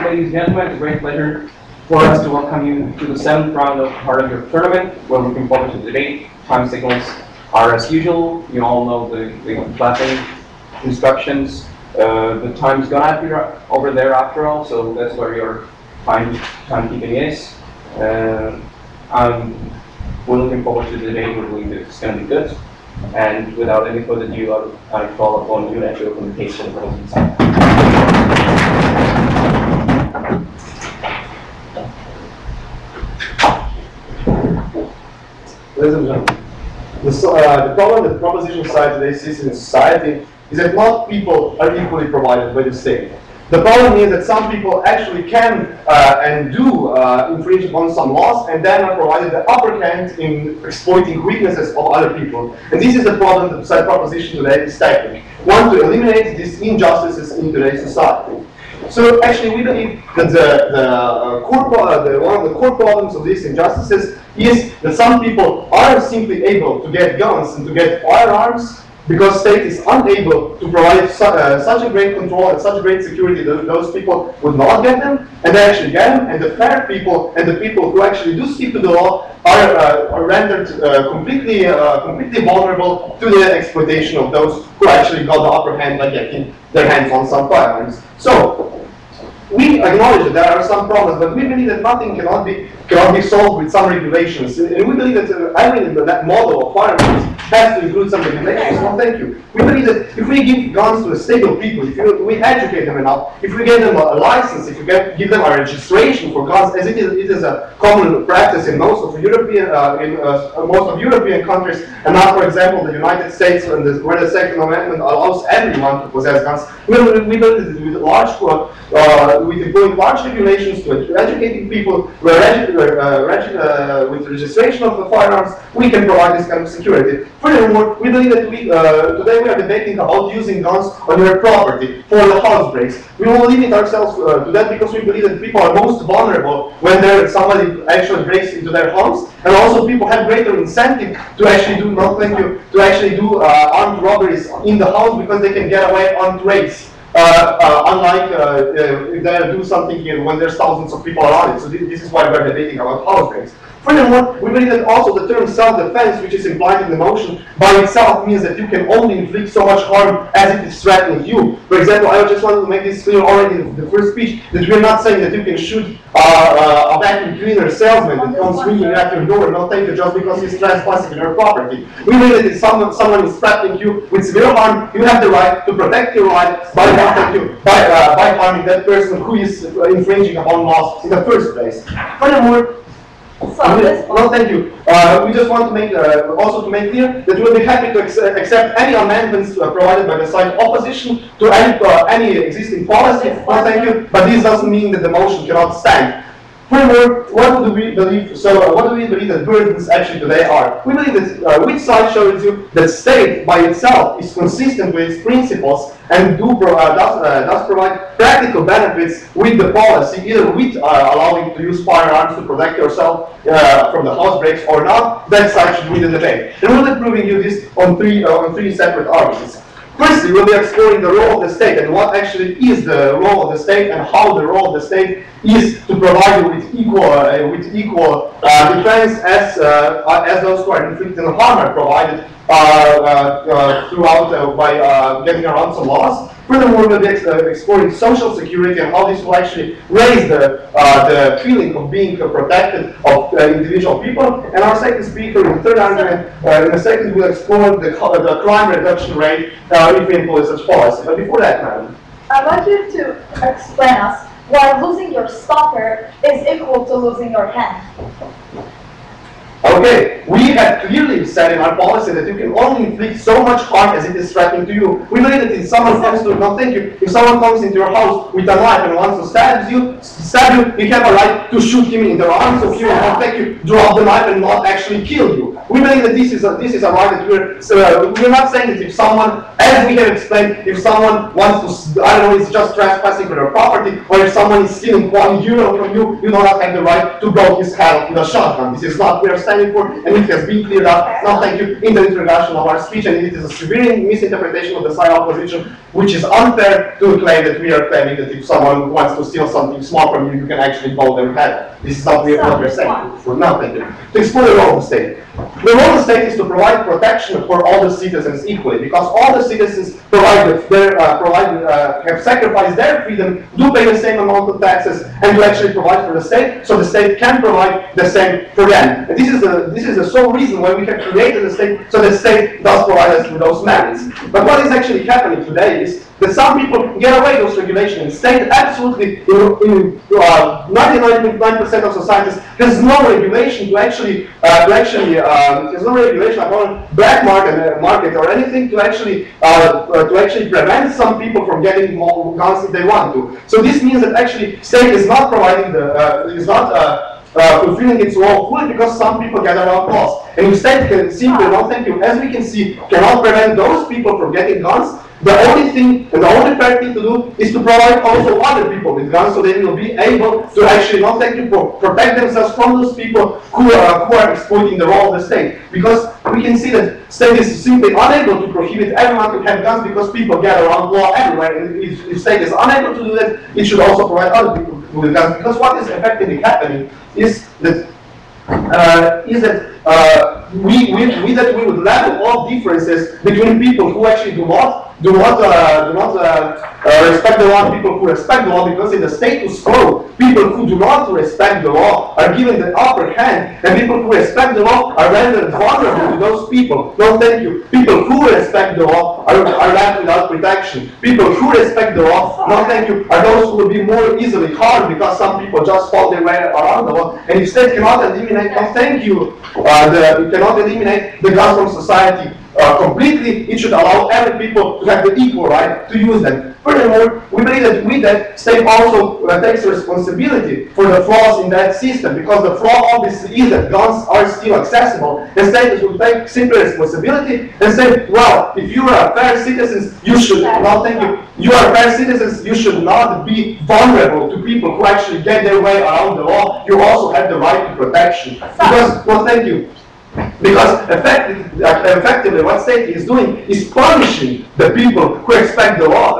ladies and gentlemen. It's a great pleasure for us to welcome you to the 7th round of part of your tournament. We're looking forward to the debate. Time signals are as usual. You all know the clapping instructions. The time's gone out over there after all, so that's where your timekeeping is. We're looking forward to the debate. We believe it's going to be good. And without any further ado, I'll call upon you to open the case for the closing side. Ladies and gentlemen, the problem that the proposition side today sees in society is that not people are equally provided by the state. The problem is that some people actually can and do infringe upon some laws and then are provided the upper hand in exploiting weaknesses of other people. And this is the problem that the side proposition today is tackling. We want to eliminate these injustices in today's society. So actually we believe that one of the core problems of these injustices is that some people are simply able to get guns and to get firearms because state is unable to provide such a great control and such a great security that those people would not get them, and they actually get them, and the fair people and the people who actually do stick to the law are rendered completely vulnerable to the exploitation of those who actually got the upper hand by getting their hands on some firearms. So we acknowledge that there are some problems, but we believe that nothing cannot be solved with some regulations. And we believe that every that model of firearms has to include some regulations. No, thank you. We believe that if we give guns to a stable people, if we educate them enough, if we give them a license, if we give them a registration for guns, as it is a common practice in most of European countries, and not, for example, the United States, where the Second Amendment allows everyone to possess guns. We believe that with employing large regulations to educating people with registration of the firearms, we can provide this kind of security. Furthermore, we believe that today we are debating about using guns on your property for the house breaks. We will limit ourselves to that because we believe that people are most vulnerable when somebody actually breaks into their homes, and also people have greater incentive to actually do armed robberies in the house because they can get away armed raids. Unlike if they do something here when there's thousands of people around it. So this is why we're debating about house breaks. Furthermore, we believe that also the term self-defense, which is implied in the motion, by itself means that you can only inflict so much harm as it is threatening you. For example, I just wanted to make this clear already in the first speech, that we're not saying that you can shoot a vacuum cleaner salesman that comes swinging at your door, not thank you, just because he's trespassing on your property. We believe that if someone is threatening you with severe harm, you have the right to protect your life by harming that person who is infringing upon laws in the first place. Furthermore, no, thank you. We just want to make also to make clear that we'll be happy to accept any amendments provided by the side opposition to any existing policy. No, thank you. But this doesn't mean that the motion cannot stand. Furthermore, what do we believe that burdens actually today are? We believe that which side shows you that state by itself is consistent with its principles and does provide practical benefits with the policy, either with allowing to use firearms to protect yourself from the house breaks or not. That side should win the debate. And we'll be proving you this on three separate arguments. Firstly, we'll be exploring the role of the state and what actually is the role of the state and how the role of the state is to provide you with equal defense as those who are inflicting harm are provided throughout by getting around some laws. Furthermore, we'll be exploring social security and how this will actually raise the feeling of being protected of individual people. And our second speaker, in the third argument, in a second, will explore the crime reduction rate if we employ such policy. But before that, madam, I want you to explain us why losing your stopper is equal to losing your hand. Okay, we have clearly said in our policy that you can only inflict so much harm as it is threatening to you. We believe that if someone comes to, no thank you, if someone comes into your house with a knife and wants to stab you, you have a right to shoot him in the arms, so he will not take you, drop the knife and not actually kill you. We believe that this is a right that we're not saying that if someone, as we have explained, if someone wants to, I don't know, it's just trespassing for your property, or if someone is stealing €1 from you, you do not have the right to blow his head off with a shotgun. This is not what we are standing for, and it has been cleared up, no thank you, in the introduction of our speech, and it is a severe misinterpretation of the side opposition which is unfair to claim that we are claiming that if someone wants to steal something small from you, you can actually blow their head. This is not what we're saying. For now, thank you. To explore the role of the state. The role of the state is to provide protection for all the citizens equally, because all the citizens have sacrificed their freedom, do pay the same amount of taxes, and to actually provide for the state, so the state can provide the same for them. And this is the sole reason why we have created the state, so the state does provide us with those merits. But what is actually happening today is that some people get away with those regulations. State absolutely, in 99% of societies, has no regulation to actually, there's no regulation about black market or anything to actually prevent some people from getting more guns if they want to. So this means that actually state is not providing fulfilling its role fully because some people get around laws. And if state can simply, as we can see, cannot prevent those people from getting guns, the only thing and the only fair thing to do is to provide also other people with guns, so they will be able to actually protect themselves from those people who are exploiting the role of the state. Because we can see that state is simply unable to prohibit everyone to have guns because people get around law everywhere. And if state is unable to do that, it should also provide other people with guns. Because what is effectively happening is that we would level all differences between people who actually do not respect the law and people who respect the law, because in the status quo, people who do not respect the law are given the upper hand, and people who respect the law are rendered vulnerable to those people. No, thank you. People who respect the law are left without protection. People who respect the law, no, thank you, are those who will be more easily harmed because some people just fall their way around the law. And if state cannot eliminate, no, thank you, it cannot eliminate the guns from society completely, it should allow every people to have the equal right to use them. Furthermore, we believe that with that, state also takes responsibility for the flaws in that system, because the flaw obviously is that guns are still accessible. The state will take simple responsibility and say, well, if you are fair citizens, you should not, thank you, you are fair citizens, you should not be vulnerable to people who actually get their way around the law. You also have the right to protection. Because, well, thank you. Because effectively what state is doing is punishing the people who respect the law,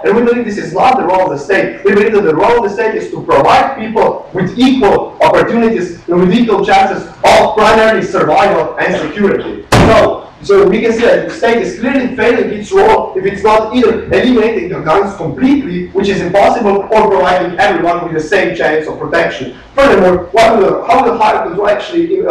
and we believe this is not the role of the state. We believe that the role of the state is to provide people with equal opportunities and with equal chances of primarily survival and security. So we can see that the state is clearly failing its role if it's not either eliminating the guns completely, which is impossible, or providing everyone with the same chance of protection. Furthermore, how will higher control actually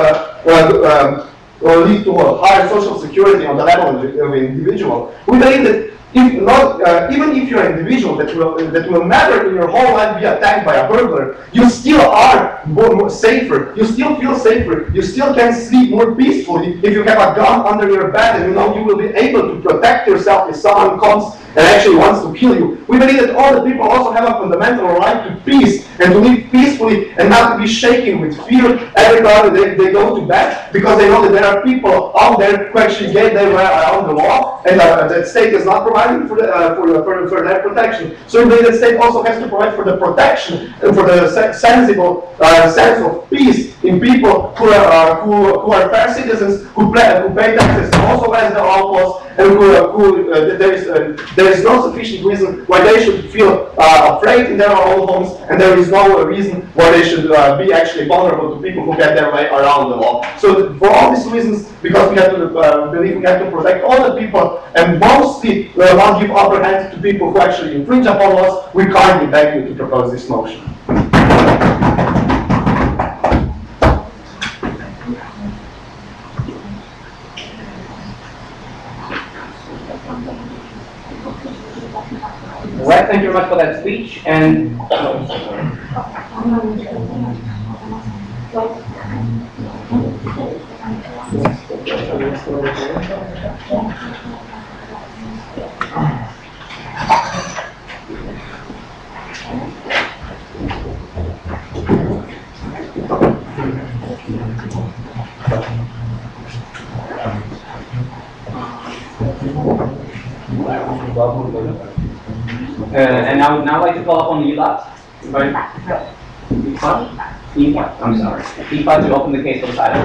lead to higher social security on the level of the individual? We believe that if not, even if you're an individual that will never in your whole life be attacked by a burglar, you still are more safer. You still feel safer. You still can sleep more peacefully if you have a gun under your bed, and you know you will be able to protect yourself if someone comes and actually wants to kill you. We believe that all the people also have a fundamental right to peace and to live peacefully and not to be shaken with fear every time they go to bed, because they know that there are people out there who actually get their way around the law, and the state is not providing for their protection. So we believe that the state also has to provide for the protection and for the sensible sense of peace in people who are fair citizens, who pay taxes also as the outlaws, and there is no sufficient reason why they should feel afraid in their own homes, and there is no reason why they should be actually vulnerable to people who get their way around the law. So for all these reasons, because we have to believe we have to protect all the people, and mostly not give upper hand to people who actually infringe upon laws, we kindly beg you to propose this motion. Right, thank you very much for that speech. And now I'd like to call upon the LOD. E5? I'm sorry. E5 to open the case for the title.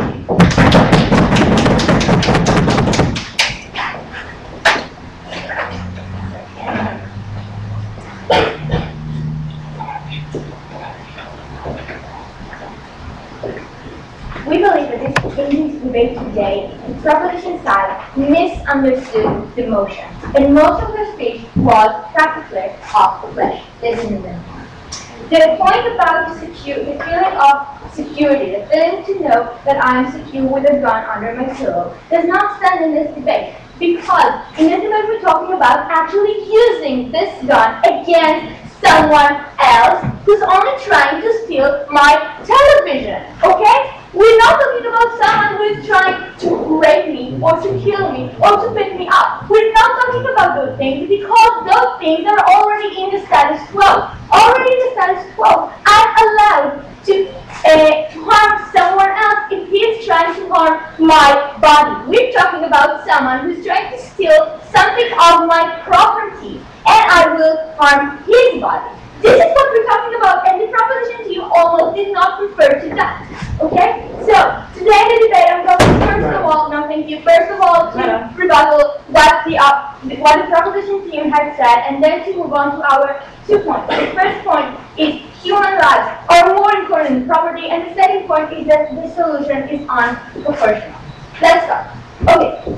debate today, the proposition side misunderstood the motion, and most of the speech was practically off the flesh. Listen to them. The point about the feeling of security, the feeling to know that I am secure with a gun under my pillow, does not stand in this debate. Because in this debate we're talking about actually using this gun against someone else who's only trying to steal my television, okay? We're not talking about someone who is trying to rape me or to kill me or to pick me up. We're not talking about those things because those things are already in the status quo. Already in the status quo, I'm allowed to harm someone else if he is trying to harm my body. We're talking about someone who's trying to steal something of my property, and I will harm his body. This is what we're talking about, and the proposition team almost did not refer to that. Okay? So, today in the debate, I'm going to first of all, no thank you, first of all to rebuttal what the proposition team had said, and then to move on to our 2 points. The first point is human lives are more important than property, and the second point is that the solution is unproportional. Let's start. Okay.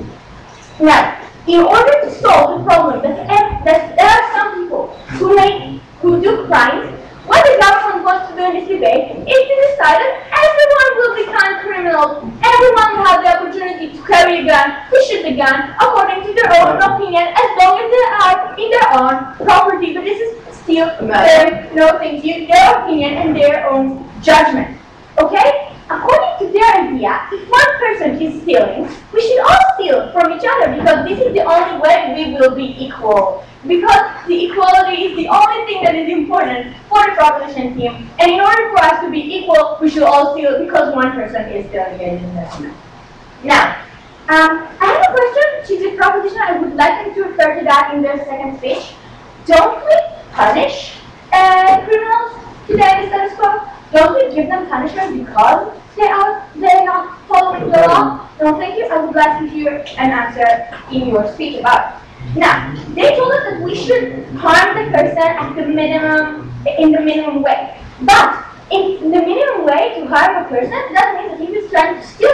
Now, in order to solve the problem that there are some people who do crimes, what the government wants to do in this debate is to decide that everyone will become criminals, everyone will have the opportunity to carry a gun, to shoot a gun, according to their own opinion, as long as they are in their own property. But this is still their opinion and their own judgment. Okay? According to their idea, if one person is stealing, we should all steal from each other because this is the only way we will be equal. Because the equality is the only thing that is important for the proposition team. And in order for us to be equal, we should all steal because one person is stealing. Now, I have a question to the proposition. I would like them to refer to that in their second speech. Don't we punish criminals today in the status quo? Don't we give them punishment because they're not following the law? No, thank you. I would like to hear an answer in your speech about it. Now, they told us that we should harm the person at the minimum, in the minimum way. But in the minimum way to harm a person, that means that if he's trying to steal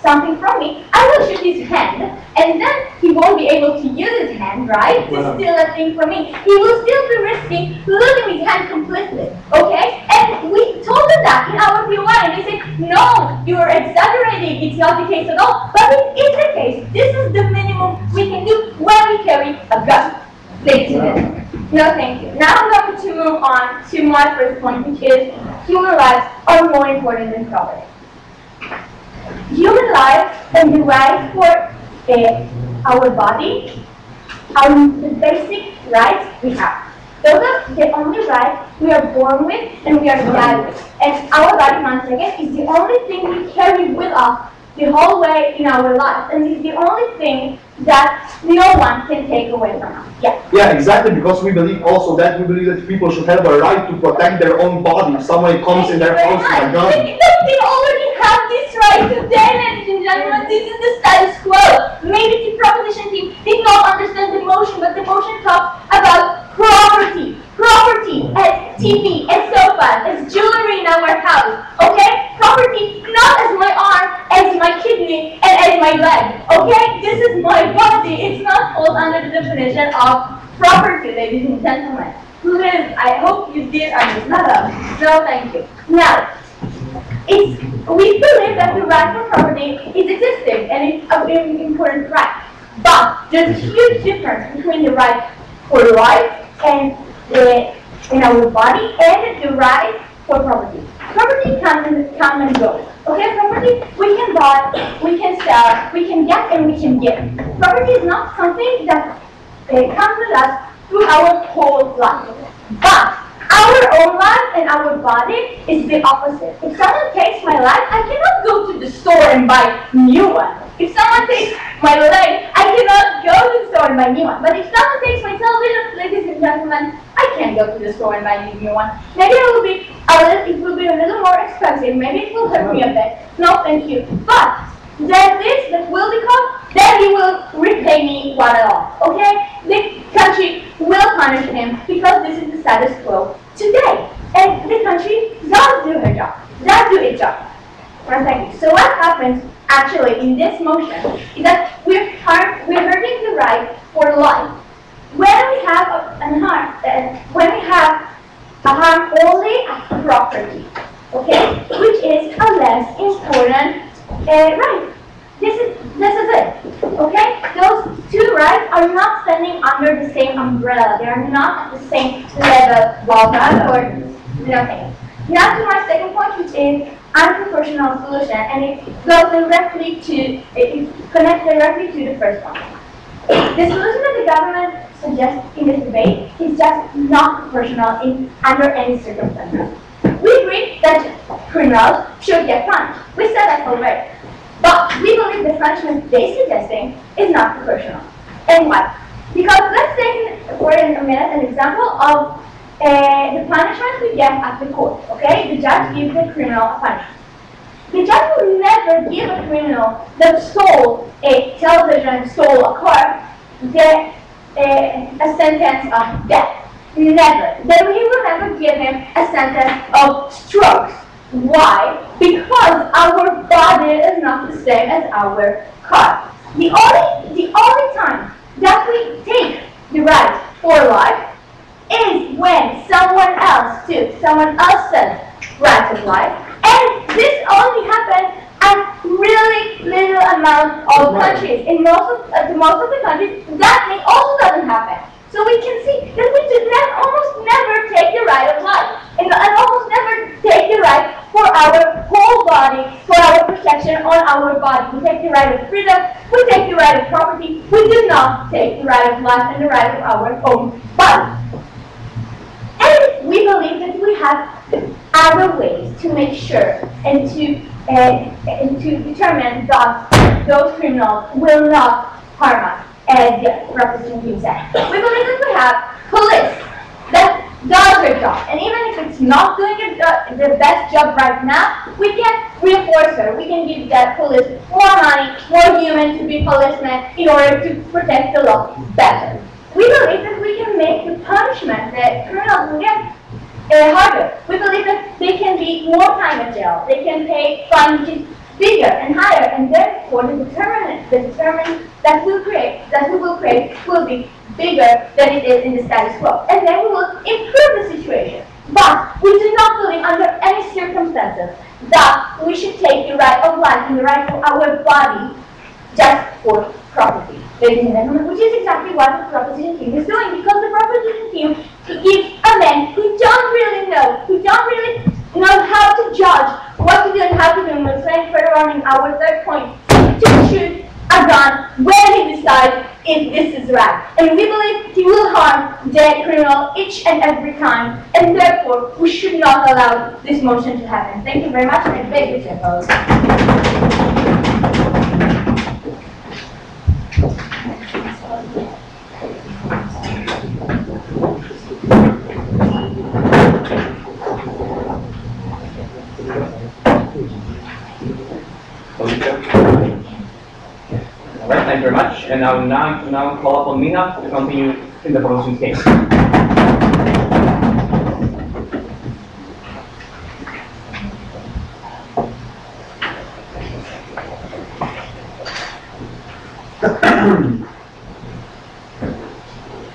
something from me, I will shoot his hand, and then he won't be able to use his hand, right, to steal that thing from me. He will still be risking losing his hand completely, okay? And we told them that in our POI, and they said, no, you're exaggerating, it's not the case at all. But it is the case. This is the minimum we can do when we carry a gun. Ladies and gentlemen. No, thank you. Now I'm going to move on to my first point, which is human lives are more important than property. Human lives and the right for our body are the basic rights we have. Those are the only rights we are born with and we are endowed with. And our body, once again, is the only thing we carry with us the whole way in our lives, and it's the only thing that no one can take away from us. Yeah, exactly, because we believe that people should have a right to protect their own body if someone comes in their house with a gun. They already have this right today, ladies and gentlemen. This is the status quo. Maybe the proposition team did not understand the motion, but the motion talks about property. Property as TV, as sofas, as jewelry in our house. Okay? Property not as my arm, as my kidney, and as my leg. Okay? This is my body. It's not falls under the definition of property, ladies and gentlemen. Please, I hope you did understand. No, thank you. Now, we believe that the right for property is existing and it's a very important right. But there's a huge difference between the right for life and in our body and the right for property. Property come and go. Okay, property we can buy, we can sell, we can get, and we can give. Property is not something that comes with us through our whole life. But our own life and our body is the opposite. If someone takes my life, I cannot go to the store and buy a new one. If someone takes my leg, I cannot go to the store and buy a new one. But if someone takes my television, ladies and gentlemen, I can go to the store and buy a new one. Maybe it will be a little more expensive. Maybe it will hurt me a bit. No, thank you. But that will become, then he will repay me what I lost. Okay? The country will punish him because this is the status quo today. And the country does do her job, does do its job. One second. So what happens actually in this motion is that we're hurting the right for life. When we have when we have a harm only at property, okay, which is a less important right. This is it, okay? Those two rights are not standing under the same umbrella. They are not at the same level, or nothing. Now to my second point, which is unproportional solution, and it connects directly to the first one. The solution that the government suggests in this debate is just not proportional under any circumstances. We agree that criminals should get punished. We said that already. But we believe the punishment they're suggesting is not proportional. And why? Because let's take for a minute an example of the punishment we get at the court. Okay, the judge gives the criminal a punishment. The judge will never give a criminal that stole a television, stole a car, a sentence of death. Never. Then he will never give him a sentence of strokes. Why? Because our body is not the same as our car. The only time that we take the right for life is when someone else's right of life, and this only happens at really little amount of countries. In most of the countries, that thing also doesn't happen. So we can see that we almost never take the right of life, and almost never take the right for our whole body, for our protection on our body. We take the right of freedom, we take the right of property, we do not take the right of life and the right of our own body. And we believe that we have other ways to make sure and to determine that those criminals will not harm us, as the representative said. We believe that we have police that does their job, and even if it's not doing the best job right now, we can reinforce her. We can give that police more money, more human to be policemen in order to protect the law better. We believe that we can make the punishment that criminals will get harder. We believe that they can be more time in jail. They can pay fines which is bigger and higher, and therefore the determinant that we will create will be bigger than it is in the status quo. And then we will improve the situation. But we do not believe under any circumstances that we should take the right of life and the right of our body just for property. Ladies and gentlemen, which is exactly what the proposition team is doing, because the proposition team gives a man who don't really know how to judge what to do and how to do, and we're saying further on in our third point, to shoot a gun when he decides if this is right. And we believe he will harm the criminal each and every time, and therefore we should not allow this motion to happen. Thank you very much, and I beg you to oppose. Alright, thank you very much. And now call upon Mina to continue in the proposition case.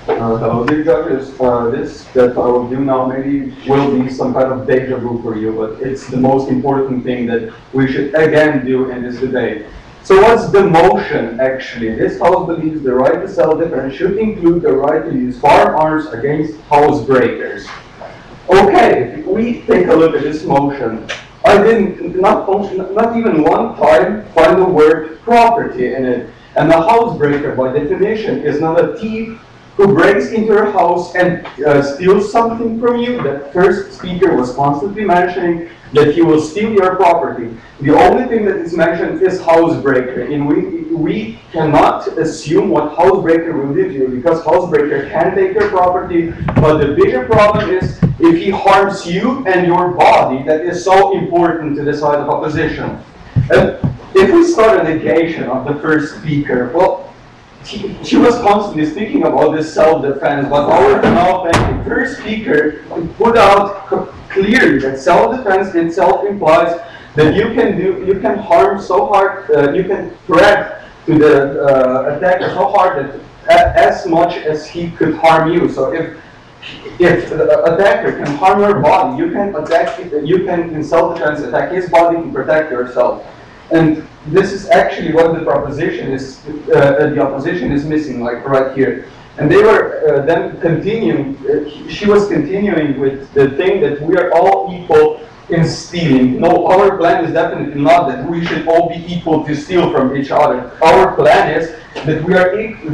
Hello, dear judges. This that I will do now maybe will be some kind of deja vu for you, but it's the most important thing that we should again do in this debate. So what's the motion actually? This House believes the right to self-defense should include the right to use firearms against housebreakers. Okay, if we take a look at this motion, I didn't, not even one time, find the word property in it. And a housebreaker, by definition, is not a thief who breaks into your house and steals something from you. That first speaker was constantly mentioning that he will steal your property. The only thing that is mentioned is housebreaker, and we cannot assume what housebreaker will do to you, because housebreaker can take your property, but the bigger problem is if he harms you and your body, that is so important to the side of opposition. If we start a negation of the first speaker, well, she was constantly speaking about this self-defense, but our the first speaker put out clearly that self-defense itself implies that you can harm so hard, you can threat to the attacker so hard that as much as he could harm you. So if the attacker can harm your body, you can in self-defense attack his body to protect yourself. And this is actually what the proposition is, the opposition is missing, like right here. And they were then continuing, she was continuing with the thing that we are all equal in stealing. No, our plan is definitely not that we should all be equal to steal from each other. Our plan is that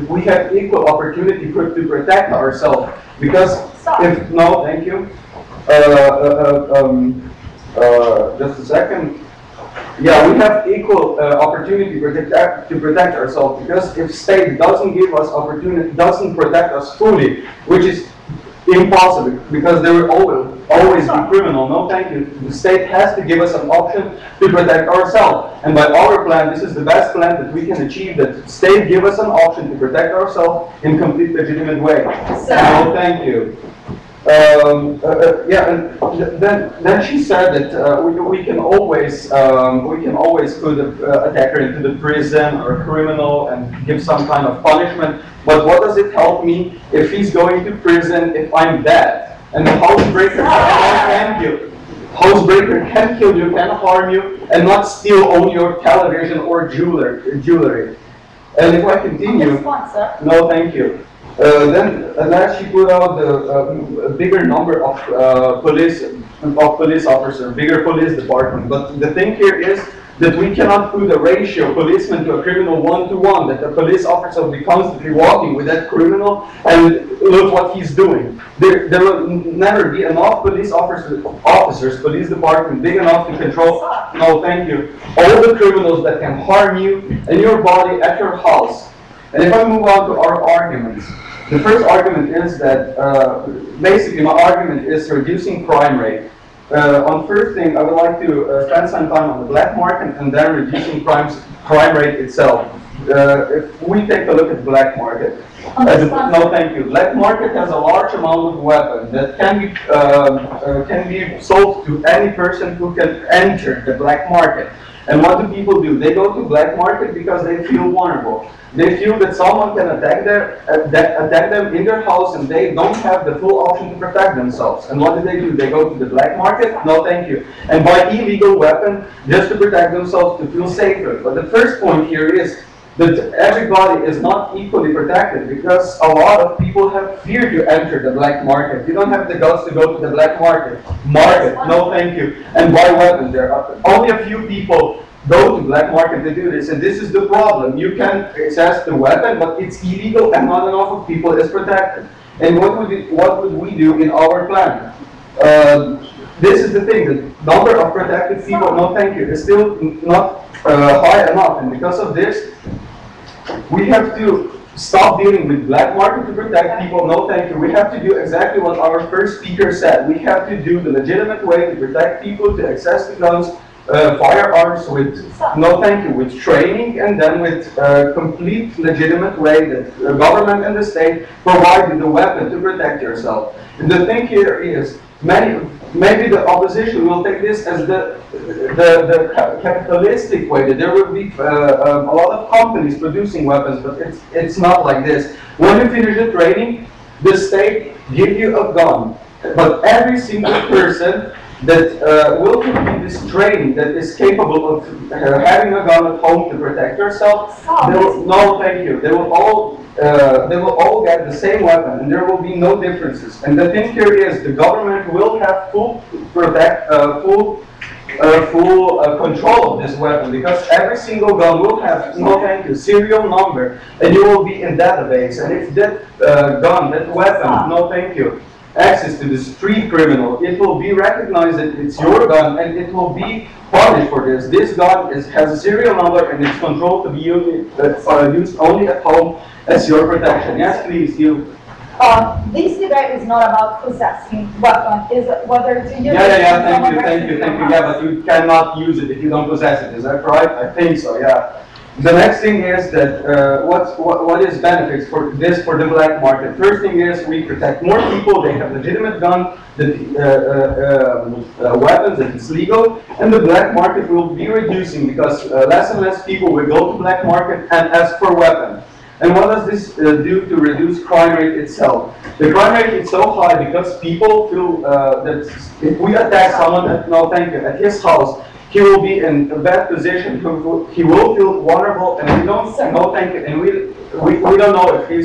we have equal opportunity to protect ourselves. Because if, no, thank you. Just a second. Yeah, we have equal opportunity to protect ourselves, because if state doesn't give us opportunity, doesn't protect us fully, which is impossible, because there will always be criminal. No, thank you. The state has to give us an option to protect ourselves, and by our plan, this is the best plan that we can achieve. That state give us an option to protect ourselves in complete legitimate way. No, thank you. Yeah, and then she said that we can always put an attacker into the prison or a criminal and give some kind of punishment. But what does it help me if he's going to prison if I'm dead? And the housebreaker can kill you. Housebreaker can kill you, can harm you, and not steal all your television or jewelry. And if I continue, no, thank you. Then she put out a bigger number of police officers, bigger police department. But the thing here is that we cannot put a ratio policeman to a criminal 1-to-1. That the police officer will be constantly walking with that criminal and look what he's doing. There will never be enough police officers, police department big enough to control. No, thank you. All the criminals that can harm you and your body at your house. And if I move on to our arguments. The first argument is that, basically my argument is reducing crime rate. On first thing, I would like to spend some time on the black market and then reducing crime rate itself. If we take a look at black market, no thank you. Black market has a large amount of weapons that can be sold to any person who can enter the black market. And what do people do? They go to black market because they feel vulnerable. They feel that someone can attack them in their house and they don't have the full option to protect themselves. And what do? They go to the black market? No, thank you. And buy illegal weapon just to protect themselves, to feel safer. But the first point here is that everybody is not equally protected, because a lot of people have fear to enter the black market. You don't have the guts to go to the black market. No, thank you. And buy weapons there. Only a few people go to black market to do this, and this is the problem. You can access the weapon, but it's illegal and not enough of people is protected. And what would we do in our plan? This is the thing, the number of protected people, no thank you, is still not high enough, and because of this, we have to stop dealing with black market to protect people. No thank you. We have to do exactly what our first speaker said. We have to do the legitimate way to protect people, to access the guns, firearms with, no thank you, with training, and then with complete legitimate way that the government and the state provide you the weapon to protect yourself. And the thing here is, maybe the opposition will take this as the capitalistic way, that there will be a lot of companies producing weapons, but it's not like this. When you finish the training, the state gives you a gun, but every single person that will complete this training, that is capable of having a gun at home to protect yourself, no thank you, they will all get the same weapon, and there will be no differences. And the thing here is, the government will have full control of this weapon, because every single gun will have, no thank you, serial number, and you will be in database. And if that gun, that weapon, no thank you, access to the street criminal, it will be recognized that it's your gun, and it will be punished for this. This gun has a serial number, and it's controlled to be used only at home as your protection. Yes, please, you. This debate is not about possessing weapon, is whether to use it. Thank you. Yeah, but you cannot use it if you don't possess it. Is that right? I think so. Yeah. The next thing is that what is benefits for this for the black market? First thing is we protect more people. They have legitimate gun, weapons that is legal, and the black market will be reducing because less and less people will go to black market and ask for weapons. And what does this do to reduce crime rate itself? The crime rate is so high because people feel that if we attack someone at his house, he will be in a bad position. He will feel vulnerable, and we don't and we don't know if he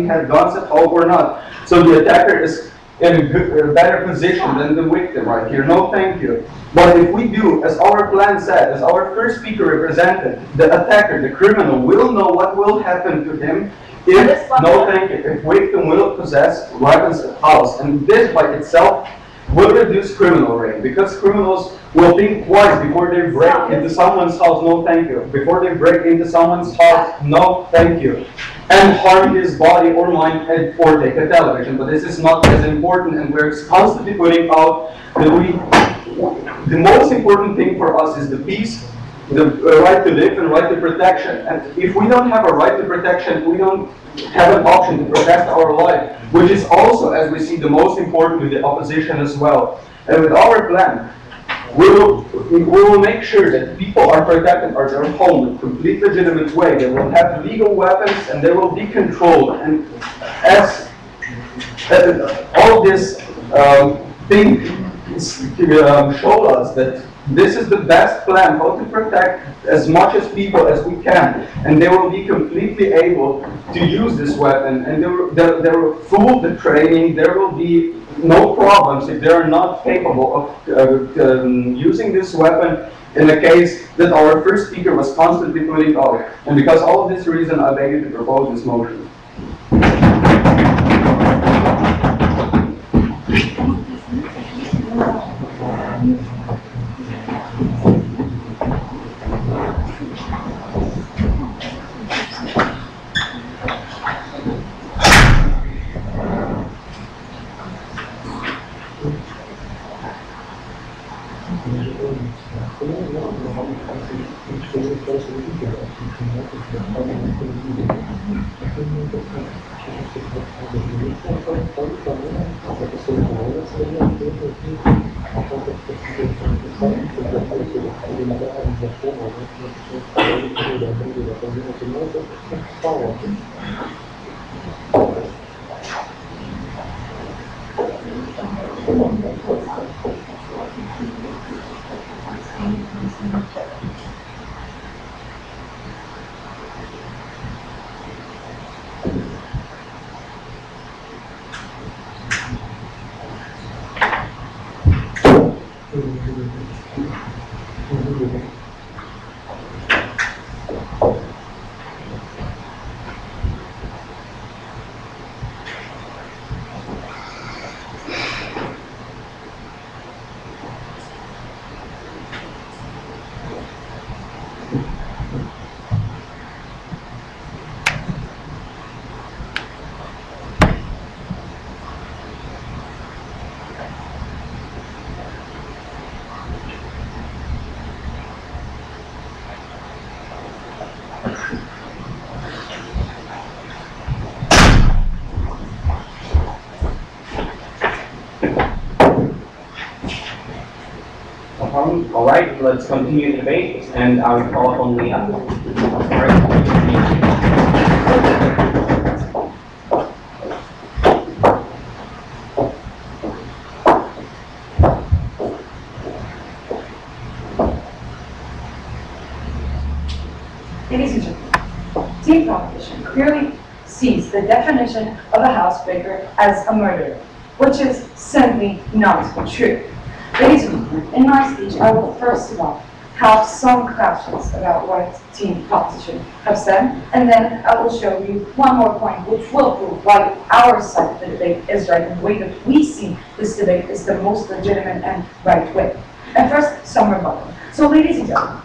has guns at home or not. So the attacker is in a better position than the victim right here. No, thank you. But if we do, as our plan said, as our first speaker represented, the attacker, the criminal, will know what will happen to him if, no thank you, if victim will possess weapons at house. And this by itself will reduce criminal rate, because criminals will think twice before they break into someone's house, no thank you. Before they break into someone's house, no thank you. And harm his body or mind or take a television. But this is not as important, and we're constantly putting out that the most important thing for us is the peace, the right to live, and right to protection. And if we don't have a right to protection, we don't have an option to protect our life, which is also, as we see, the most important with the opposition as well. And with our plan, we will make sure that people are protected at their home in a complete legitimate way. They will have legal weapons and they will be controlled. And as all this thing show us that this is the best plan, how to protect as much as people as we can, and they will be completely able to use this weapon, and they will full the training. There will be no problems if they are not capable of using this weapon in the case that our first speaker was constantly putting out. And because of all of this reason, I beg you to propose this motion. All right, let's continue the debate, and I will call upon Leah. Ladies and gentlemen, team competition clearly sees the definition of a housebreaker as a murderer, which is simply not true. Ladies and gentlemen, in my speech, I will first of all have some questions about what team competition have said, and then I will show you one more point which will prove why our side of the debate is right and the way that we see this debate is the most legitimate and right way. And first, some rebuttal. So, ladies and gentlemen,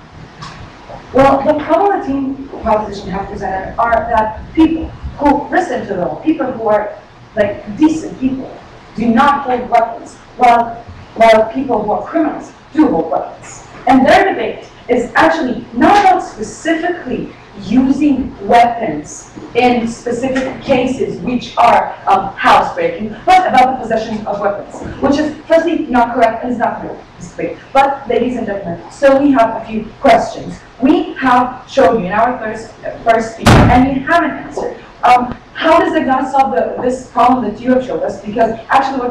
well, the problem that team competition have presented are that people who listen to the law, people who are like decent people, do not hold weapons, while people who are criminals do hold weapons. And their debate is actually not about specifically using weapons in specific cases which are housebreaking, but about the possession of weapons, which is firstly not correct and is not correct. But ladies and gentlemen, so we have a few questions. We have shown you in our first speech, and we haven't answered. How is it going to solve this problem that you have showed us? Because actually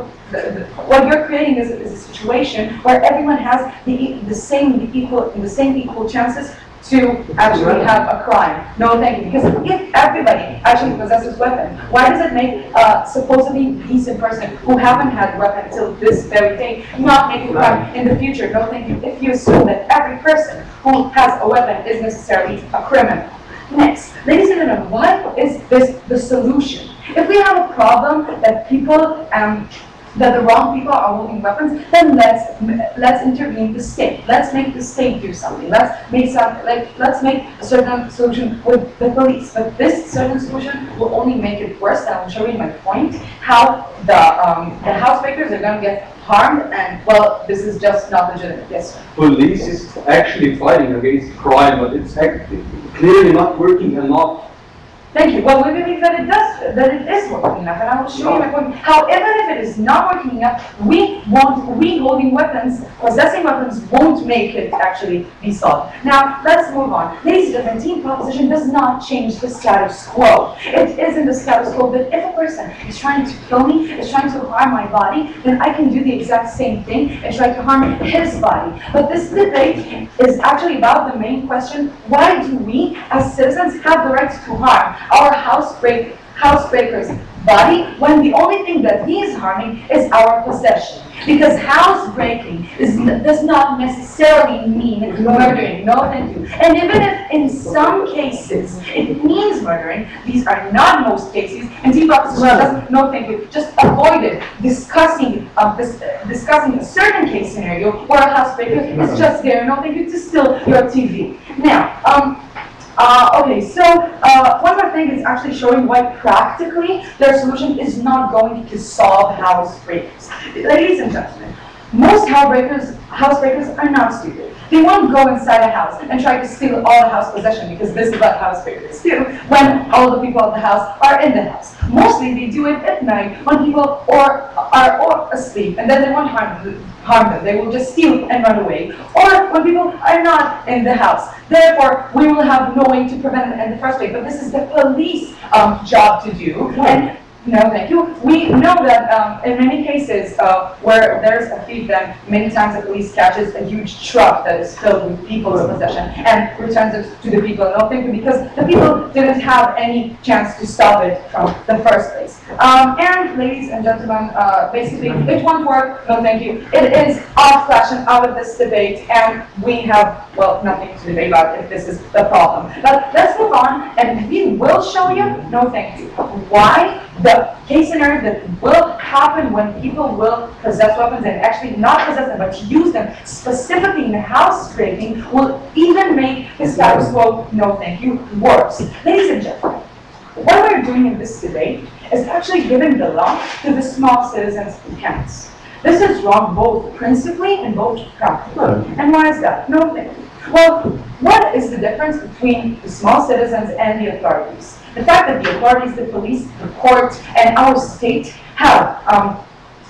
what you're creating is a situation where everyone has the same equal chances to actually have a crime. No, thank you. Because if everybody actually possesses weapons, why does it make a supposedly decent person who haven't had a weapon until this very day not make a crime in the future? No, thank you. If you assume that every person who has a weapon is necessarily a criminal. Next, ladies and gentlemen, why is this the solution? If we have a problem that people that the wrong people are holding weapons, then let's intervene the state. Let's make the state do something. Let's make a certain solution with the police. But this certain solution will only make it worse. And I'll show you my point. How the housebreakers are going to get harmed, and well, this is just not legitimate. Yes, sir. Police is actually fighting against crime, but it's clearly not working enough. Thank you. Well, we believe that it is working enough, and I will show you my point. How even if it is not working enough, we holding weapons, possessing weapons won't make it actually be solved. Now, let's move on. Ladies and gentlemen, team proposition does not change the status quo. It is in the status quo that if a person is trying to kill me, is trying to harm my body, then I can do the exact same thing and try to harm his body. But this debate is actually about the main question: why do we, as citizens, have the right to harm our housebreaker's body when the only thing that he is harming is our possession? Because housebreaking does not necessarily mean murdering. No, thank you. And even if in some cases it means murdering, these are not most cases. And team proposition doesn't. No, thank you. Just avoided discussing a certain case scenario where a housebreaker is just there. No, thank you. To steal your TV. Now, okay, so one more thing is actually showing why practically their solution is not going to solve housebreakers. Ladies and gentlemen, most housebreakers are not stupid. They won't go inside a house and try to steal all the house possession, because this is what housebreakers do when all the people of the house are in the house. Mostly they do it at night when people are asleep, and then they won't harm them. They will just steal and run away. Or when people are not in the house. Therefore, we will have no way to prevent it in the first place. But this is the police job to do. And no, thank you. We know that in many cases where there's a thief, then many times the police catches a huge truck that is filled with people's possession and returns it to the people. No, thank you, because the people didn't have any chance to stop it from the first place. And ladies and gentlemen, basically it won't work. No, thank you. It is off fashion, out of this debate, and we have, well, nothing to debate about if this is the problem. But let's move on, and we will show you, no thank you, why the case scenario that will happen when people will possess weapons and actually not possess them, but use them specifically in housebreaking will even make the status quo, no thank you, worse. Ladies and gentlemen, what we're doing in this debate is actually giving the law to the small citizens' hands. This is wrong both principally and both practically. And why is that? No thank you. Well, what is the difference between the small citizens and the authorities? The fact that the authorities, the police, the court, and our state have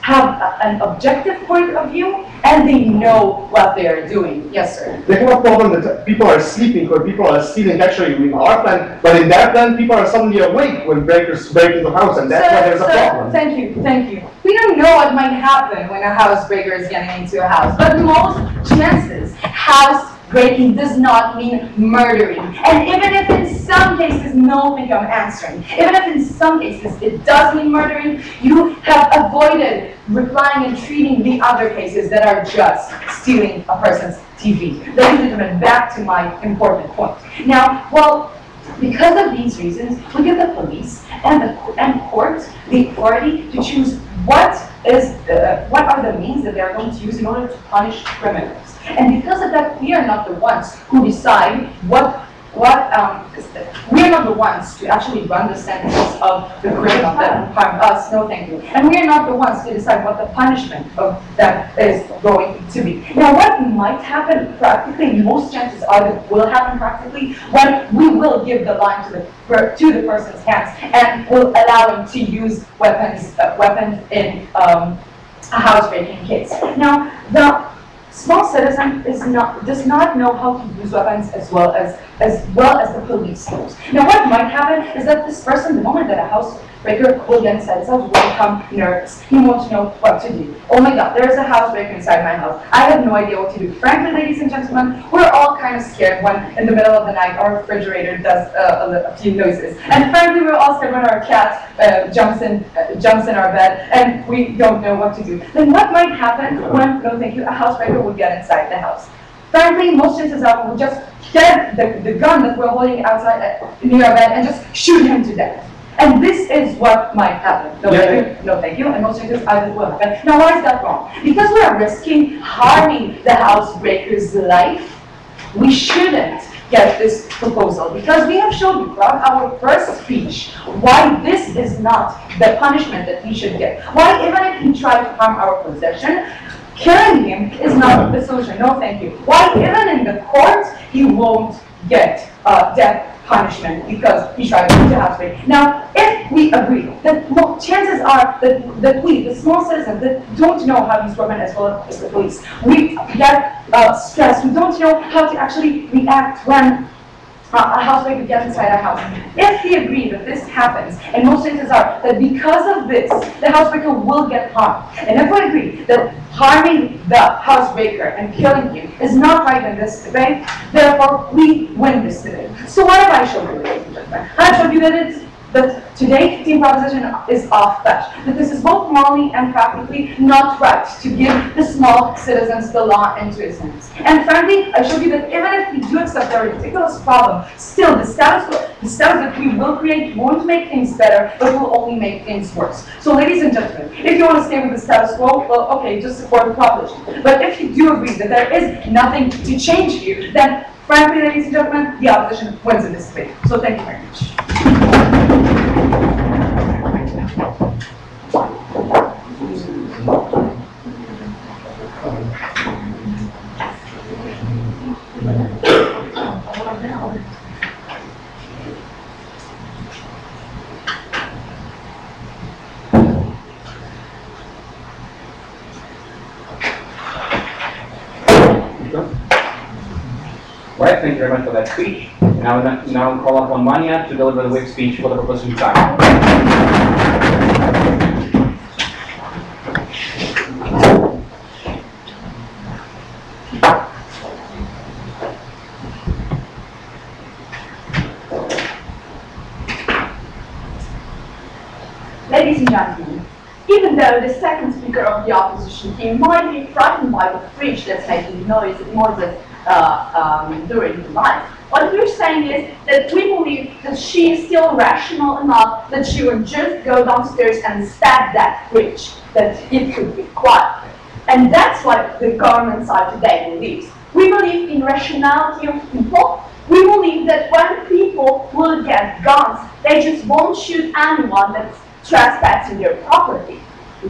an objective point of view, and they know what they are doing. Yes, sir. They have a problem that people are sleeping or people are stealing actually in our plan, but in their plan people are suddenly awake when breakers break into the house, and that's why there's a problem. Thank you, thank you. We don't know what might happen when a housebreaker is getting into a house, but most chances, housebreaking does not mean murdering. And even if in some cases, no, think I'm answering, even if in some cases it does mean murdering, you have avoided replying and treating the other cases that are just stealing a person's TV. Ladies and gentlemen, back to my important point. Now, well, because of these reasons, we give the police and court the authority to choose what are the means that they are going to use in order to punish criminals. And because of that, we are not the ones who decide what we're not the ones to actually run the sentence of the criminal that harmed us, no thank you. And we're not the ones to decide what the punishment of that is going to be. Now what might happen practically, most chances are that will happen practically, when we will give the line to the person's hands and will allow him to use weapons in a housebreaking case. Now the small citizen does not know how to use weapons as well as the police knows. Now what might happen is that this person, the moment that a housebreaker will get inside his house, will become nervous. He won't know what to do. Oh my god, there's a housebreaker inside my house. I have no idea what to do. Frankly, ladies and gentlemen, we're all kind of scared when in the middle of the night our refrigerator does a few noises. And frankly, we're all scared when our cat jumps in our bed and we don't know what to do. Then what might happen when, no thank you, a housebreaker will get inside the house? Frankly, most chances are we'll just get the gun that we're holding outside near our bed and just shoot him to death. And this is what might happen. No thank you, and most chances are that will happen. Now why is that wrong? Because we are risking harming the housebreaker's life. We shouldn't get this proposal because we have shown you throughout our first speech why this is not the punishment that he should get. Why even if he tried to harm our possession, killing him is not the solution. No thank you. Why even in the court he won't get death punishment because he tried to housebreak. Now, if we agree that chances are that we, the small citizens that don't know how to use weapons as well as the police, we get stressed, we don't know how to actually react when a housebreaker gets inside our house. If we agree that this happens, and most chances are that because of this, the housebreaker will get harmed, and if we agree that harming the housebreaker and killing him is not right in this debate, therefore we win this debate. So what have I shown you, ladies and gentlemen? I have shown you that today the proposition is off-fetched, that this is both morally and practically not right to give the small citizens the law into his hands. And frankly, I showed you that even if we do accept the ridiculous problem, still the status that we will create won't make things better, but will only make things worse. So ladies and gentlemen, if you want to stay with the status quo, well, okay, just support the proposition. But if you do agree that there is nothing to change here, then frankly, ladies and gentlemen, the opposition wins in this debate. So thank you very much. Right, thank you very much for that speech. Now call upon Mania to deliver the whip speech for the proposition side. Ladies and gentlemen, even though the second speaker of the opposition team might be frightened by the fridge that's making noises during the night, what we're saying is that we believe that she is still rational enough that she would just go downstairs and stab that fridge, that it could be quiet. And that's what the government side today believes. We believe in rationality of people. We believe that when people will get guns, they just won't shoot anyone that's trespassing their property.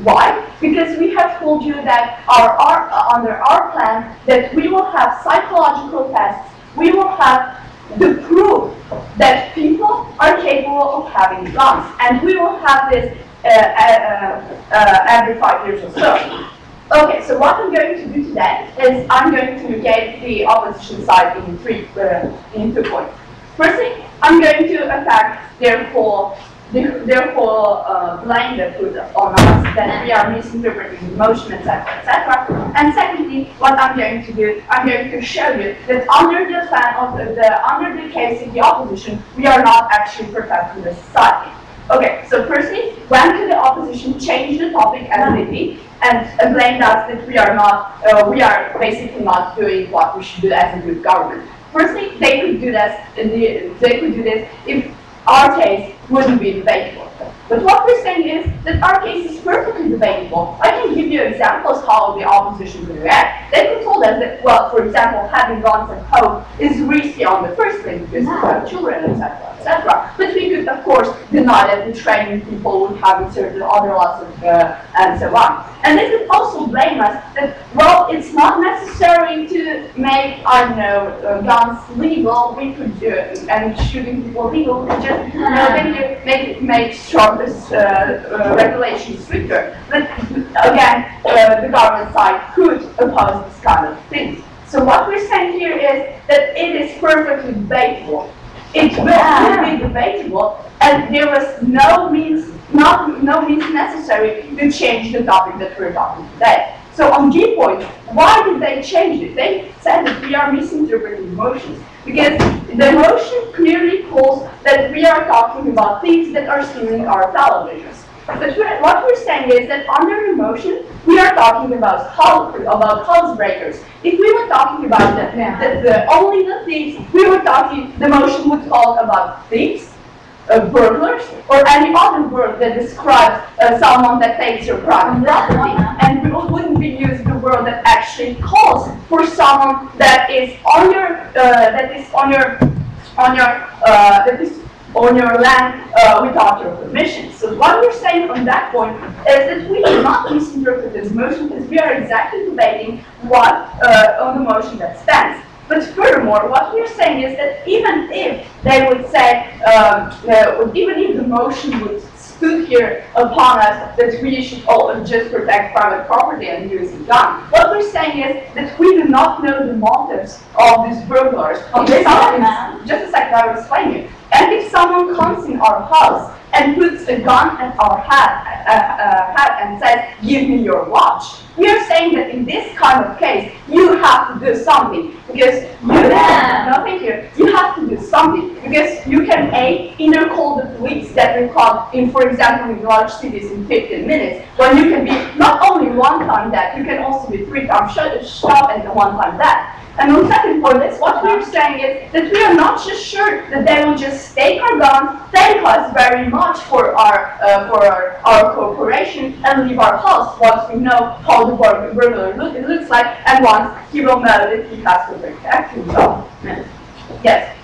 Why? Because we have told you that under our plan that we will have psychological tests, we will have the proof that people are capable of having guns, and we will have this every 5 years or so. Okay, so what I'm going to do today is I'm going to negate the opposition side in 2 points. Firstly, I'm going to attack their whole blame they put on us, that we are misinterpreting the motion, etc., etc. And secondly, what I'm going to do, I'm going to show you that under the plan of under the case of the opposition, we are not actually protecting the society. Okay, so firstly, when could the opposition change the topic as they did and blame us that we are basically not doing what we should do as a good government? Firstly, they could do this. They could do this if our case wouldn't be debatable. But what we're saying is that our case is perfectly debatable. I can give you examples how the opposition would react. They could tell us that, well, for example, having guns at home is risky on the first place because you have children, etc., etc. But we could, of course, deny that the training people would have certain other laws and so on. And they could also blame us that, well, it's not necessary to make, I don't know, guns legal. We could do it, and shooting people legal. We could just make sure this regulation stricter. But again, the government side could oppose this kind of thing. So what we're saying here is that it is perfectly debatable. It will be debatable, and there was no means necessary to change the topic that we're talking today. So on G point, why did they change it? They said that we are misinterpreting emotions because the emotion clearly calls that we are talking about things that are stealing our televisions. But what we're saying is that under emotion, we are talking about housebreakers. If we were talking about only the thieves, we were talking, the motion would talk about thieves, burglars, or any other word that describes someone that takes your private property. And we wouldn't be using the word that actually calls for someone that is on your land without your permission. So what we're saying on that point is that we do not misinterpret this motion because we are exactly debating what on the motion that stands. But furthermore, what we're saying is that even if they would say, even if the motion would stood here upon us that we should all just protect private property and use a gun, what we're saying is that we do not know the motives of these burglars. Just a second, I will explain you. And if someone comes in our house and puts a gun at our hat and says, "Give me your watch," we are saying that in this kind of case, you have to do something because you have to do something because you can either call the police that will come in, for example, in large cities in 15 minutes, when you can be not only one time that, you can also be 3 times shot and 1 time that. And on the second point, what we're saying is that we are not just sure that they will just take our guns, thank us very much for our cooperation, and leave our house once we know how the burglar looks like, and once he will know that he has to protect himself. Yes.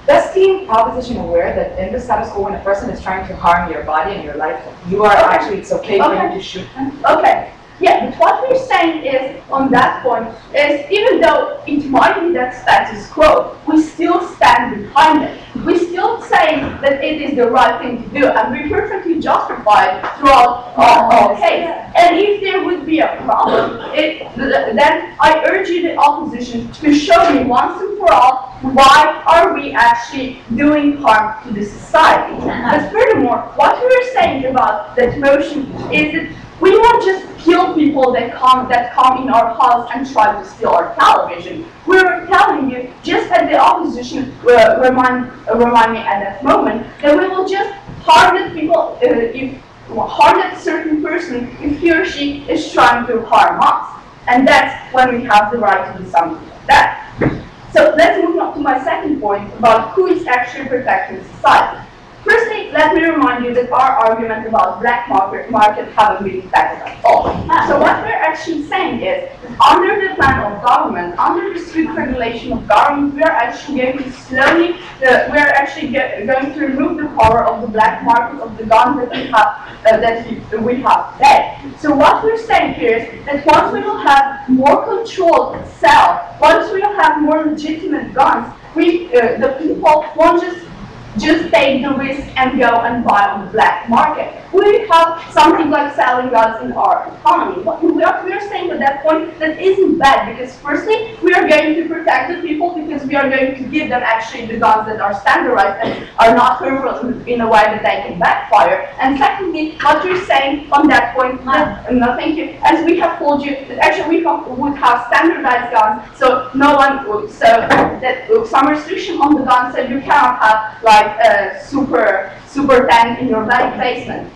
Does the opposition aware that in the status quo, when a person is trying to harm your body and your life, you are actually, it's okay for you to shoot them? Okay. Yeah, but what we're saying is, on that point, is even though it might be that status quo, we still stand behind it. We still say that it is the right thing to do, and we perfectly justify it throughout our case. And if there would be a problem, then I urge you, the opposition, to show me once and for all why are we actually doing harm to the society. But furthermore, what we're saying about that motion is that we won't just kill people that come in our house and try to steal our television. We're telling you, just as the opposition remind me at that moment, that we will just harm people harm that certain person if he or she is trying to harm us. And that's when we have the right to do something like that. So let's move on to my second point about who is actually protecting society. Firstly, let me remind you that our argument about black market haven't been effective at all. So what we're actually saying is, under the plan of government, under the strict regulation of government, we are actually going to slowly, going to remove the power of the black market of the guns that we have today. So what we're saying here is that once we will have more controlled sale, once we will have more legitimate guns, the people won't just take the risk and go and buy on the black market. We have something like selling guns in our economy. What we are saying at that point, that isn't bad, because firstly, we are going to protect the people because we are going to give them actually the guns that are standardized and are not harmful in a way that they can backfire. And secondly, what you're saying on that point, no thank you, as we have told you, that actually we would have standardized guns, so no one would, so that some restriction on the guns, so you cannot have like a super tank in your basement.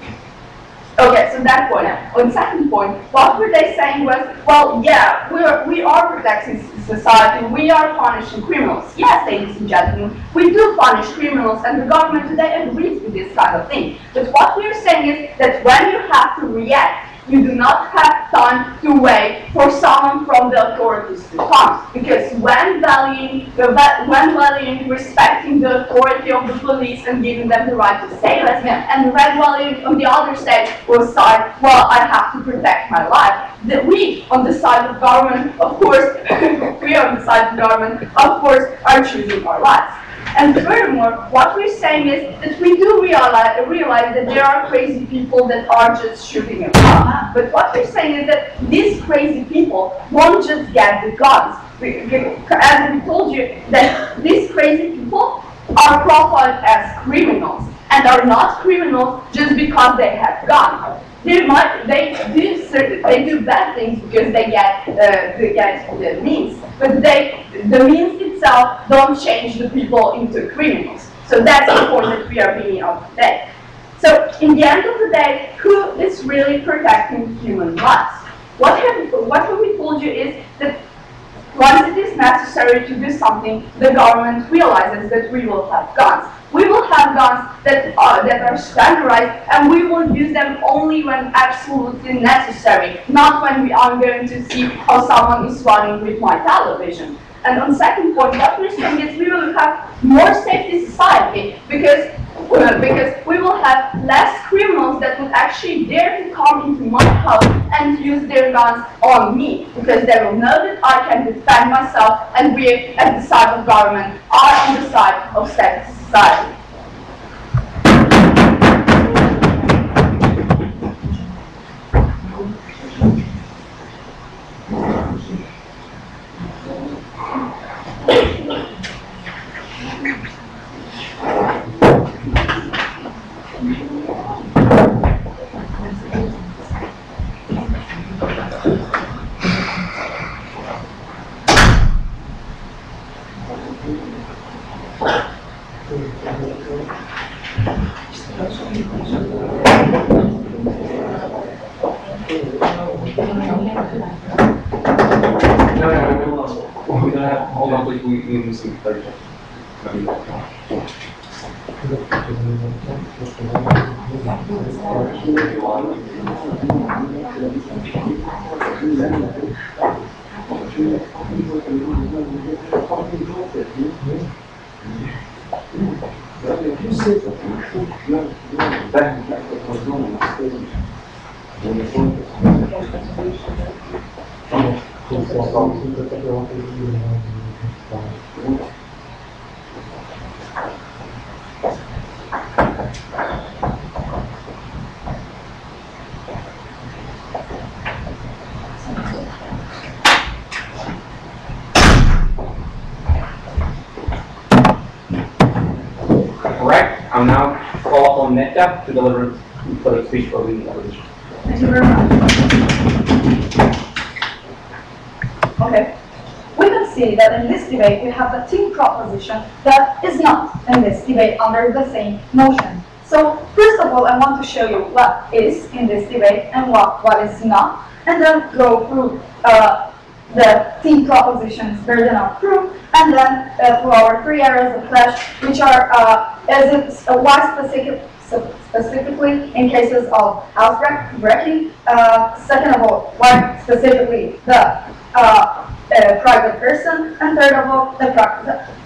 Okay, so that point. On the second point, what were they saying was, well, yeah, we are protecting society, we are punishing criminals. Yes, ladies and gentlemen, we do punish criminals, and the government today agrees with this kind of thing. But what we're saying is that when you have to react, you do not have time to wait for someone from the authorities to come. Because when valuing, respecting the authority of the police and giving them the right to say less, and when valuing on the other side will side, well, I have to protect my life. That we, on the side of government, of course, we on the side of government, of course, are choosing our lives. And furthermore, what we're saying is that we do realize that there are crazy people that are just shooting around. But what we're saying is that these crazy people won't just get the guns. As we told you, that these crazy people are profiled as criminals and are not criminals just because they have guns. They do bad things because they get the means, but the means itself don't change the people into criminals. So that's the point that we are bringing out today. So in the end of the day, who is really protecting human lives? What have we told you is that once it is necessary to do something, the government realizes that we will have guns. We will have guns that are standardized, and we will use them only when absolutely necessary, not when we are going to see how someone is running with my television. And on second point, what we're saying is we will have more safety society because we will have less criminals that would actually dare to come into my house and use their guns on me, because they will know that I can defend myself, and we, at the side of government, are on the side of safety society. Hold on, please. We need some 30 seconds. Correct. I'll now call upon Netta to deliver the speech for the opposition. Thank you very much. Okay. We can see that in this debate we have the team proposition that is not in this debate under the same motion. So first of all, I want to show you what is in this debate and what is not, and then go through the team propositions, burden of proof, and then through our 3 areas of clash, which are why specifically in cases of housebreaking. Second of all, why specifically the private person, and third of all, the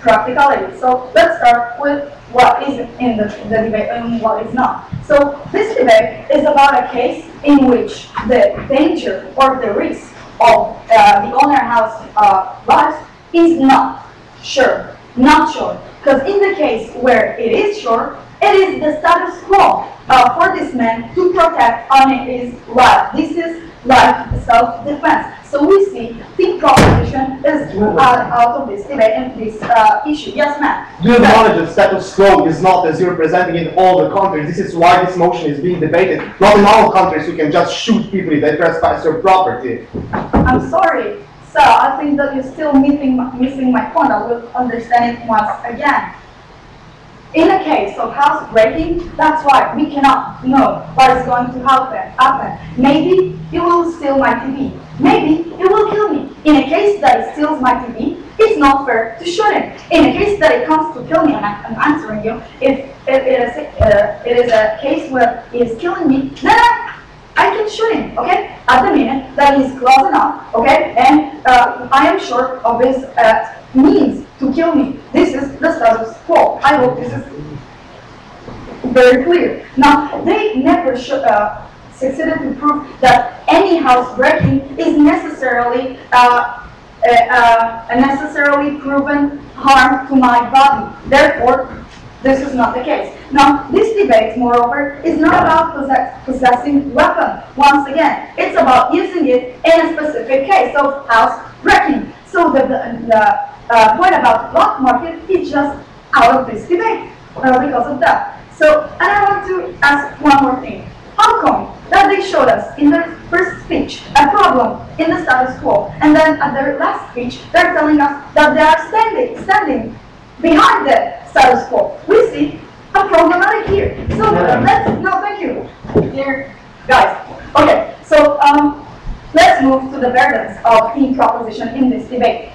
practicality. So let's start with what is in the debate and what is not. So this debate is about a case in which the danger or the risk of the owner house lives is not sure. Because in the case where it is sure, it is the status quo for this man to protect on his life. This is life self-defense. So we see the proposition is out of this debate and this issue. Yes, ma'am. Do you acknowledge that status quo is not as you're presenting in all the countries? This is why this motion is being debated. Not in all countries you can just shoot people if they trespass your property. I'm sorry, sir. I think that you're still missing my point. I will understand it once again. In a case of housebreaking, that's why we cannot know what is going to happen. Maybe it will steal my TV. Maybe it will kill me. In a case that it steals my TV, it's not fair to shoot him. In a case that it comes to kill me, and I'm answering you, if it is a case where he is killing me, then I can shoot him, okay? At the minute that he's close enough, okay? And I am sure of his means to kill me. This is the status quo. I hope this is very clear. Now, they never succeeded to prove that any housebreaking is necessarily a necessarily proven harm to my body. Therefore, this is not the case. Now, this debate, moreover, is not about possessing weapon. Once again, it's about using it in a specific case of housebreaking. So the point about the black market is just out of this debate because of that. So, and I want to ask one more thing. How come that they showed us in their first speech a problem in the status quo, and then at their last speech they're telling us that they are standing behind the status quo? We see a problematic here. So thank you, dear guys. Okay, so let's move to the burdens of team proposition in this debate.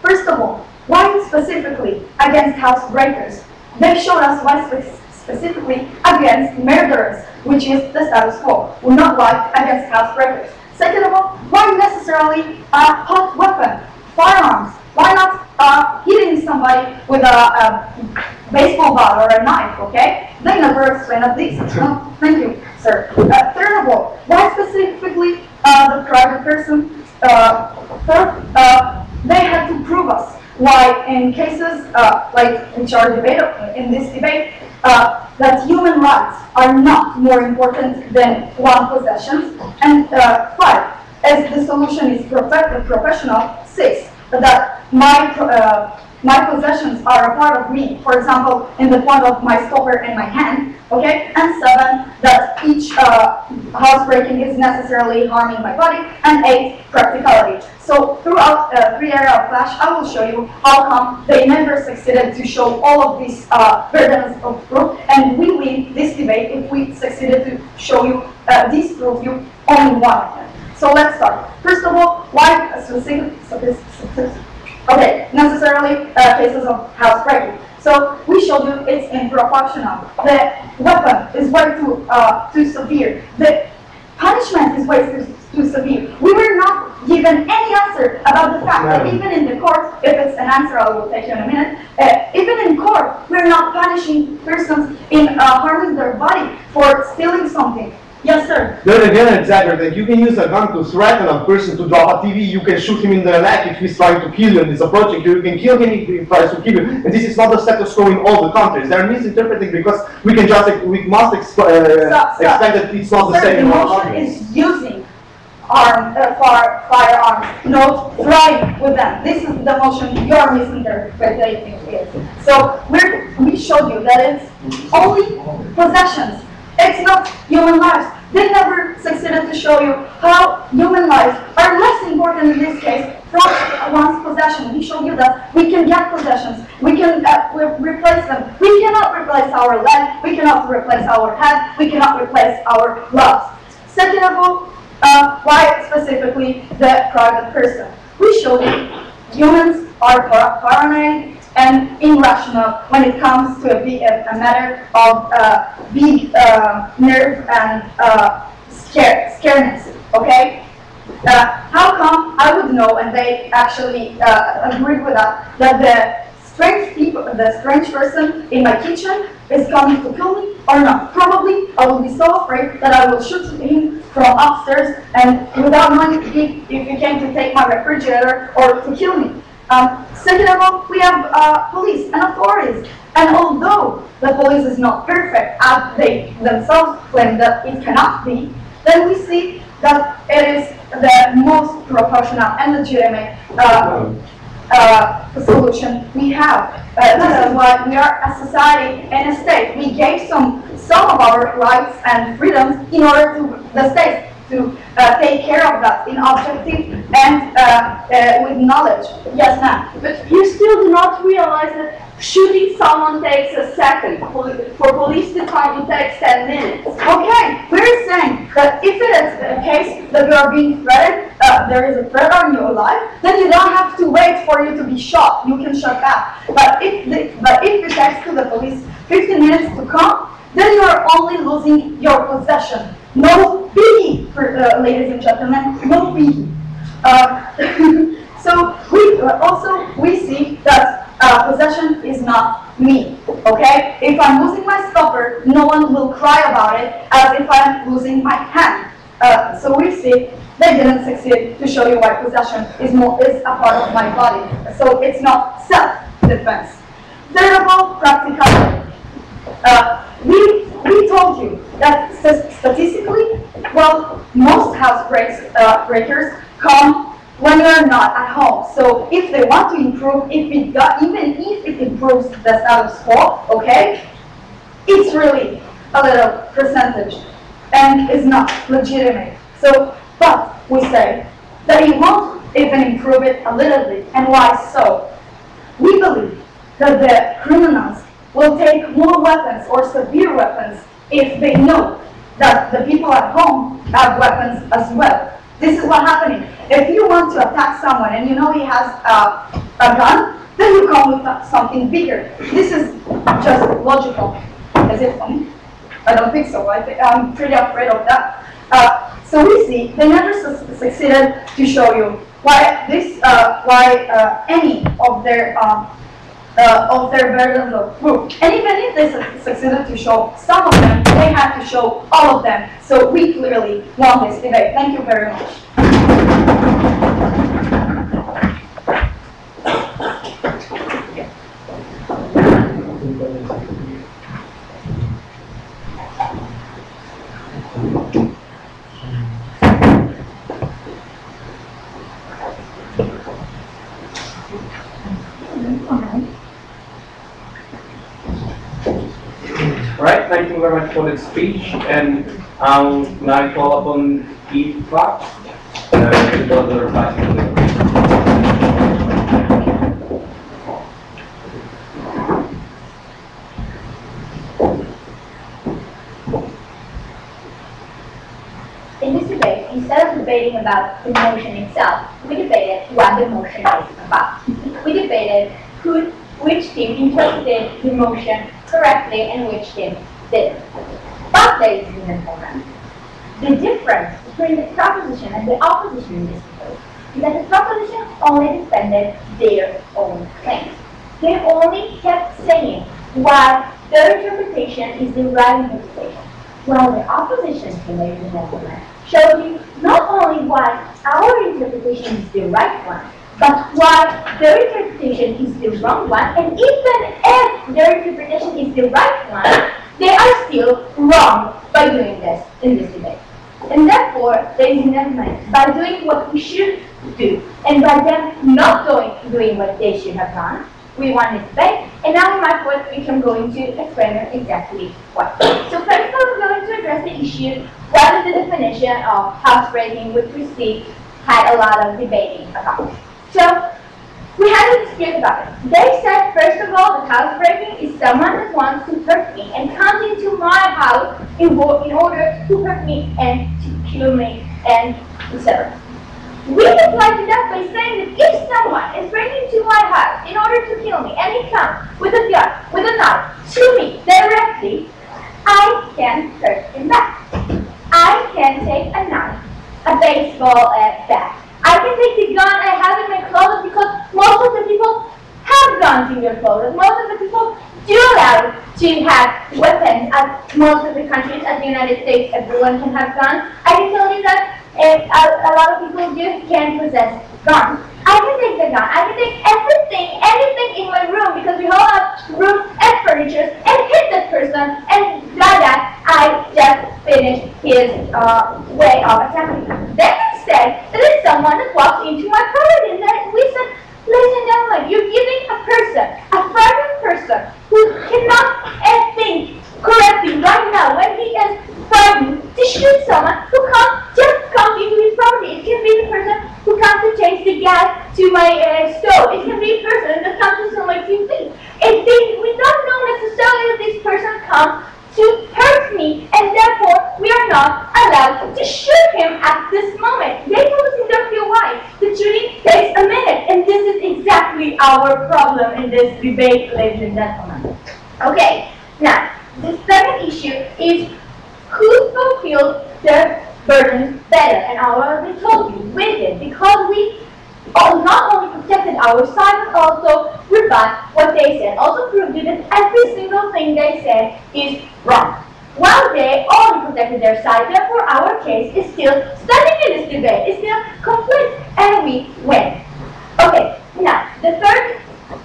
First of all, why specifically against housebreakers? They showed us why specifically against murderers, which is the status quo. We're not like against housebreakers. Second of all, why necessarily a hot weapon, firearms? Why not hitting somebody with a baseball bat or a knife, okay? They never explain us this. No, thank you, sir. Third of all, why specifically the private person? They had to prove us why in cases like which are debated in this debate, that human rights are not more important than one possession. And 5, as the solution is professional. 6, that my possessions are a part of me, for example, in the point of my stopper and my hand, okay? And 7, that each housebreaking is necessarily harming my body, and 8, practicality. So throughout 3 area of Flash, I will show you how come they never succeeded to show all of these burdens of proof, and we win this debate if we succeeded to show you, disprove you only one of them. So let's start. First of all, why necessarily cases of housebreaking. So we showed you it's improportional. The weapon is way too severe. The punishment is way too severe. We were not given any answer about the fact that even in the court, if it's an answer I will take you in a minute, even in court, we're not punishing persons in harming their body for stealing something. Yes, sir. Then again, exactly, that you can use a gun to threaten a person to drop a TV, you can shoot him in the neck if he's trying to kill you and he's approaching you, you can kill him if he tries to kill you. And this is not the status quo in all the countries. They're misinterpreting because we must expect that it's not the same in all countries. The motion is using firearms, not trying with them. This is the motion you're misinterpreting it. So we showed you that it's only possessions. It's not human lives. They never succeeded to show you how human lives are less important in this case from one's possession. We showed you that we can get possessions. We can replace them. We cannot replace our leg. We cannot replace our head. We cannot replace our gloves. Second of all, why specifically the private person? We showed you humans are paranoid and irrational when it comes to a matter of big nerve and scaredness, okay? How come I would know, and they actually agreed with that the strange person in my kitchen is coming to kill me or not? Probably I will be so afraid that I will shoot him from upstairs and without knowing if he came to take my refrigerator or to kill me. Second of all, we have police and authorities. And although the police is not perfect, as they themselves claim that it cannot be, then we see that it is the most proportional and legitimate solution we have. This is why we are a society and a state. We gave some of our rights and freedoms in order to the state to take care of that in objective and with knowledge. Yes, ma'am. But you still do not realize that Shooting someone takes a second. For police to come, it takes 10 minutes. Okay, we're saying that if it is a case that you are being threatened, there is a threat on your life, then you don't have to wait for you to be shot. You can shut back. But if it takes to the police 15 minutes to come, then you are only losing your possession. No biggie, ladies and gentlemen, no biggie. So we see that possession is not me, okay? If I'm losing my stopper, no one will cry about it as if I'm losing my hand. So we see they didn't succeed to show you why possession is a part of my body. So it's not self-defense. Third of all, practicality. We told you that statistically, well, most house breakers come when you're not at home. So if they want to improve, even if it improves the status quo, okay, it's really a little percentage and is not legitimate. So, but we say that it won't even improve it a little bit. And why so? We believe that the criminals will take more weapons or severe weapons if they know that the people at home have weapons as well. This is what's happening. If you want to attack someone and you know he has a gun, then you come with something bigger. This is just logical. Is it funny? I don't think so. I'm pretty afraid of that. So we see they never succeeded to show you why any of their burdens of proof. And even if they succeeded to show some of them, they had to show all of them. So we clearly won this debate. Thank you very much. Alright, thank you very much for the speech, and I'll now call upon Eve Clark to deliver the reply. In this debate, instead of debating about the motion itself, we debated what the motion is about. We debated which team interpreted the motion correctly and which team didn't. But, ladies and gentlemen, the difference between the proposition and the opposition in this debate is that the proposition only defended their own claims. They only kept saying why their interpretation is the right interpretation, while the opposition team, ladies and gentlemen, showed you not only why our interpretation is the right one, but why their interpretation is the wrong one, and even if their interpretation is the right one, they are still wrong by doing this in this debate. And therefore, ladies and gentlemen, by doing what we should do, and by them not doing what they should have done, we won this debate, and now in my point we can go into explain exactly what. So first of all, we're going to address the issue, what is the definition of housebreaking, which we see had a lot of debating about. So, we had a dispute about it. They said, first of all, that housebreaking is someone that wants to hurt me and comes into my house in order to hurt me and to kill me and etc. We replied to that by saying that if someone is breaking into my house in order to kill me and he comes with a gun, with a knife, to me directly, I can hurt him back. I can take a knife, a baseball bat. I can take the gun I have in my closet because most of the people have guns in their closet. Most of the people do allow to have weapons. At most of the countries, at the United States, everyone can have guns. I can tell you that a lot of people can possess guns. I can take the gun. I can take anything in my room because we all have rooms and furniture and hit that person, and by that I just finished his way of attacking me. Then instead, there is someone that walks into my property, and then we said, ladies and gentlemen, you're giving a person, a frightened person, who cannot think correctly right now when he is frightened, to shoot someone who just comes into his property. It can be the person who comes to change the gas to my stove. It can be a person that comes to steal my TV. If they our problem in this debate, ladies and gentlemen. Okay, now, the second issue is who fulfilled their burden better, and I already told you, we did, because we not only protected our side, but also rebut what they said, also proved that every single thing they said is wrong. While they only protected their side, therefore our case is still standing in this debate, is still complete, and we win. Okay, now, the third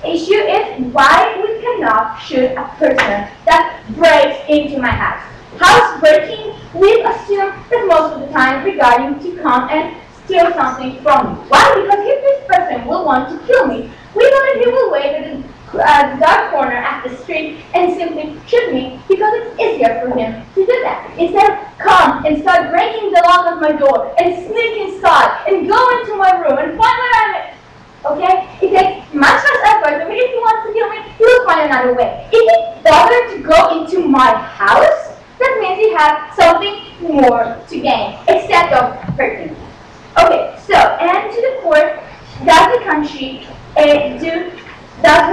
issue is why we cannot shoot a person that breaks into my house. House breaking, we assume that most of the time regarding to come and steal something from me. Why? Because if this person will want to kill me, we believe he will wait at the dark corner at the street and simply shoot me because it's easier for him to do that. Instead of come and start breaking the lock of my door and sneak inside and go into my room and find where I'm. Okay? It takes much less effort. I mean, if he wants to kill me, he will find another way. If he bothered to go into my house, that means he has something more to gain, except of hurting me. Okay, so, and to the court, does the country does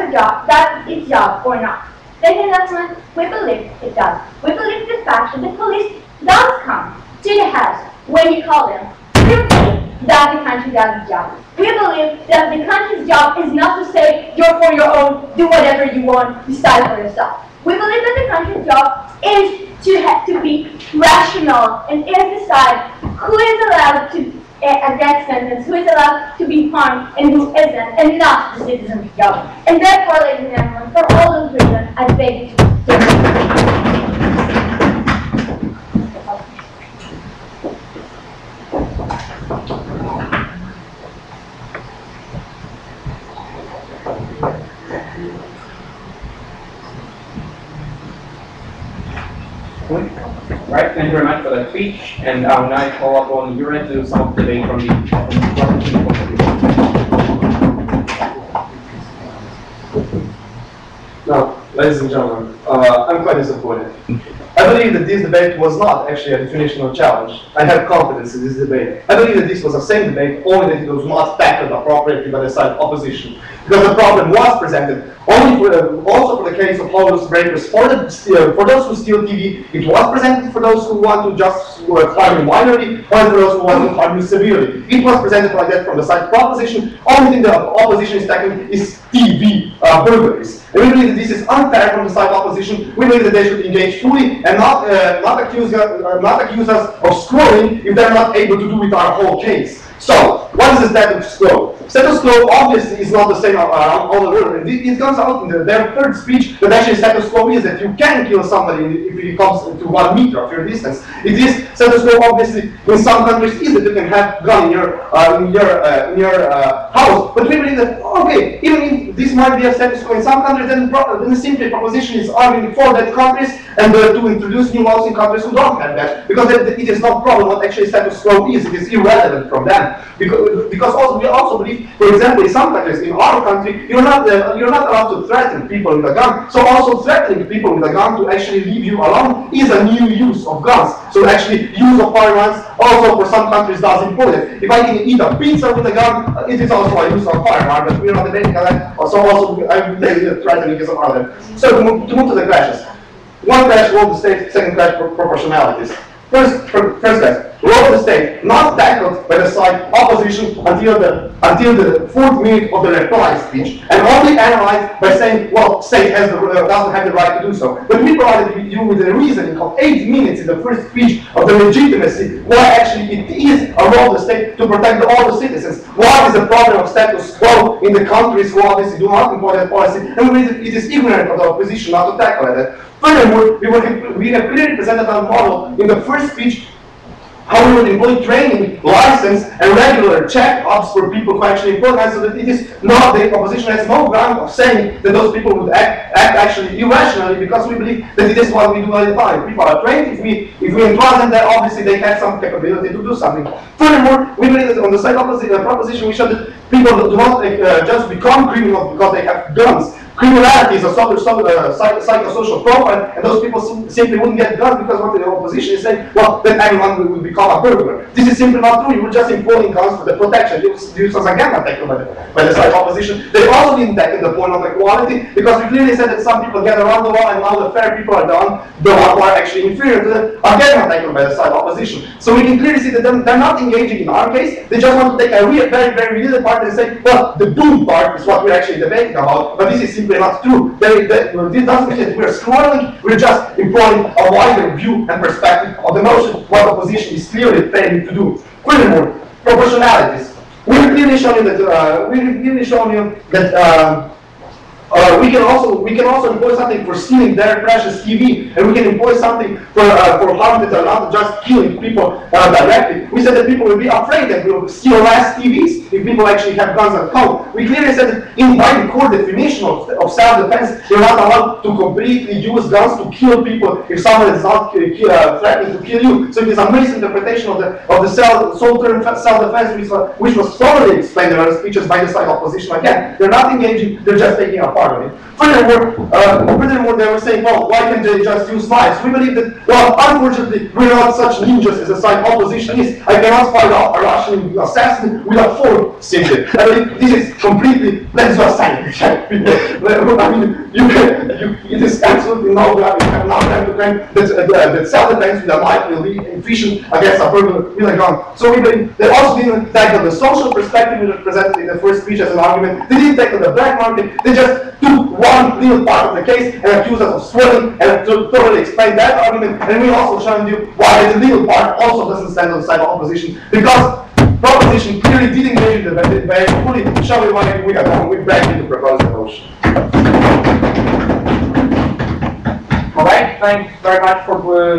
its job or not? Ladies and gentlemen, we believe it does. We believe the fact that the police does come to the house when you call them. We believe that the country does its job. We believe that the country's job is not to say, you're for your own, do whatever you want, decide for yourself. We believe that the country's job is to be rational and is decide who is allowed to a death sentence, who is allowed to be harmed and who isn't, and not the citizens of government. And therefore, ladies and gentlemen, for all those reasons, I beg you to Right, thank you very much for that speech, and now I call up on your end to do some debate from the proposition point of view. Now, ladies and gentlemen, I'm quite disappointed. I believe that this debate was not actually a definitional challenge. I have confidence in this debate. I believe that this was the same debate, only that it was not tackled appropriately by the side opposition. Because the problem was presented only also for the case of holocaust breakers. For those who steal TV, it was presented for those who want to just harm you minorly, or for those who want to harm you severely. It was presented like that from the side proposition. Only thing the opposition is tackling is TV burglaries. And we believe that this is unfair from the side opposition. We believe that they should engage fully and not accuse us of scoring if they're not able to do with our whole case. So, what is the status quo? Status quo obviously is not the same around all the world. It comes out in their third speech that actually status quo is that you can kill somebody if it comes to 1 meter of your distance. It is status quo obviously in some countries is that you can have gun in your house. But we believe that okay, even if this might be a status quo in some countries, then simply proposition is arguing for that countries and to introduce new laws in countries who don't have that, because it is not problem what actually status quo is. It is irrelevant from them. Because also we also believe, for example, in some countries, in our country, you're not allowed to threaten people with a gun. So also threatening people with a gun to actually leave you alone is a new use of guns. So actually, use of firearms also for some countries does important. If I can eat a pizza with a gun, it is also a use of firearm. But we're not debating that. So also I believe threatening is a problem. So to move to the clashes. One clash, role of the state. Second clash, proportionalities. First clash. Role of the state, not tackled by the side opposition until the 4th minute of the reply speech, and only analyzed by saying, well, state doesn't have the right to do so. But we provided you with a reasoning of 8 minutes in the first speech of the legitimacy why actually it is a role of the state to protect all the citizens. What is the problem of status quo in the countries who obviously do not import that policy, and it is ignorant of the opposition not to tackle that. Furthermore, we have clearly presented our model in the first speech how we would employ training, license, and regular check-ups for people who actually import that, so that it is not, the opposition has no ground of saying that those people would act actually irrationally, because we believe that it is what we do all the time. People are trained, if we entrust them, then obviously they have some capability to do something. Furthermore, we believe that on the side proposition we showed that people do not just become criminals because they have guns. criminality is a psychosocial profile, and those people simply wouldn't get guns because what the opposition is saying, well, then anyone will become a burglar. This is simply not true. You were just employing guns for the protection. This was again not taken by the side opposition. They also didn't tackle the point of equality because we clearly said that some people get around the law and now the fair people are the one who are actually inferior to them, again not taken by the side opposition. So we can clearly see that they're not engaging in our case. They just want to take a very, very little part and say, well, the boom part is what we're actually debating about, but this is simply not true. This doesn't mean that we're scrolling, we're just employing a wider view and perspective of the notion what opposition is clearly failing to do. Furthermore, proportionalities. We've clearly shown you that we can also employ something for stealing their precious TV, and we can employ something for harm that are not just killing people directly. We said that people will be afraid that we will steal less TVs if people actually have guns at home. We clearly said that by the core definition of self-defense, you're not allowed to completely use guns to kill people if someone is not threatening to kill you. So it is a misinterpretation of the sole term self-defense, which was thoroughly explained in our speeches by the side opposition. Again, they're not engaging; they're just taking a part of it. Furthermore, they were saying, well, why can't they just use knives? We believe that, well, unfortunately, we're not such ninjas as the side opposition is. I cannot fight off a Russian assassin with a fork, simply. I mean, this is completely, let's do a sandwich. I mean, it is absolutely no gravity. You have not have to claim that self-defense with a knife will be efficient against a burglar with a gun. So we believe they also didn't tackle the social perspective which was presented in the first speech as an argument. They didn't tackle the black market. They just took one little part of the case and accused us of swirling and thoroughly explained that argument. And we also showed you why the little part also doesn't stand on the side of opposition, because proposition clearly did engage in the debate by fully showing why we have done with bragging to propose the motion. Alright, thanks very much for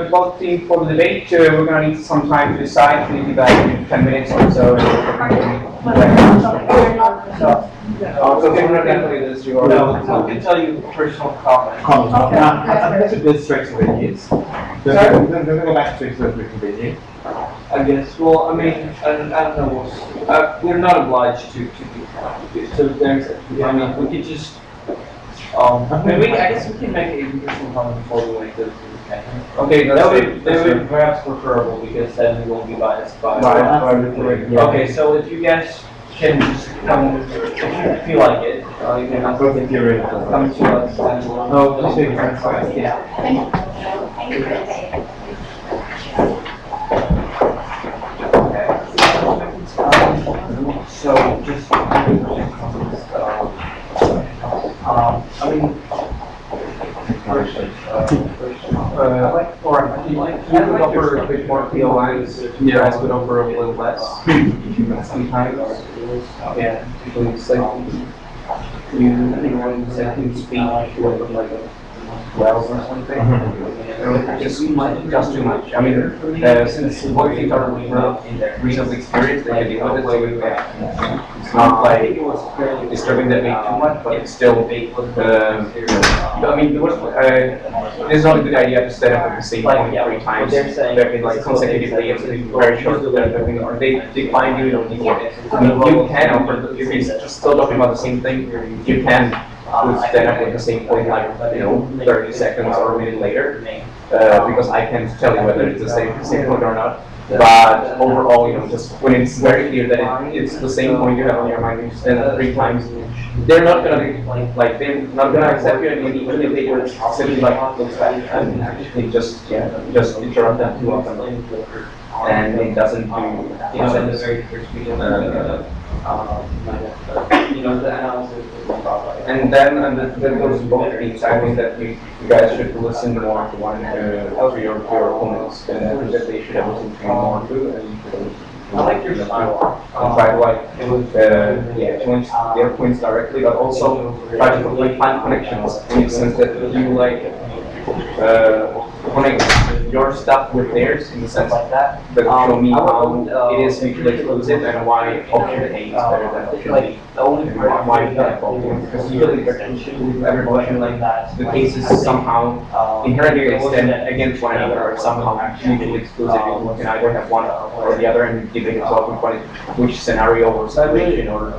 both teams for the debate. We're going to need some time to decide. We'll be back in 10 minutes or so. No, I can tell you personal comment. Okay. That's a good strength of ideas. Then go back to strength of ideas. I guess. Well, I mean, I don't know. We're not obliged to do so. I mean, we could just. I guess we can make a personal comment before we make this. Okay, that would perhaps preferable because then we won't be biased by. Okay, so if you guys can just come, if you feel like it, you can come to us and we'll just make it fast. Yeah. So just I mean, you would offer a bit more clear lines, you guys would offer a little less. Sometimes, yeah, please, like, you second speech with like a 12 or something. Just too much. I mean, since both things are recent experience, they can deal with it, so it's not like disturbing the debate too much, but it's still, I mean, it's not a good idea to set up at the same point 3 times, like consecutively, it's very short, or they decline you, don't need it. I mean, you can offer, if you're just still talking about the same thing, you can stand up at the same point, like, 30 seconds or a minute later, because I can't tell you whether it's the same point or not. But overall, just when it's very clear that it's the same point you have on your mind, you stand up 3 times, they're not gonna they're not gonna accept you, and even if they were simply looks back, and they just interrupt them too often, and it doesn't do, the very first video, the analysis. And then that goes both things. I think that you guys should listen more to your opponents, and that they should have listened to you more too. And I like your style. Try to challenge their points directly, but also try to find connections in the sense that you connect your stuff with theirs in the sense like that, but show me how it is mutually exclusive and why option A is better than option B. Why you have options? Because usually every option like that, the cases somehow inherently extend against one another or somehow mutually exclusive. You can either have one or the other, and debate yourself which scenario or situation or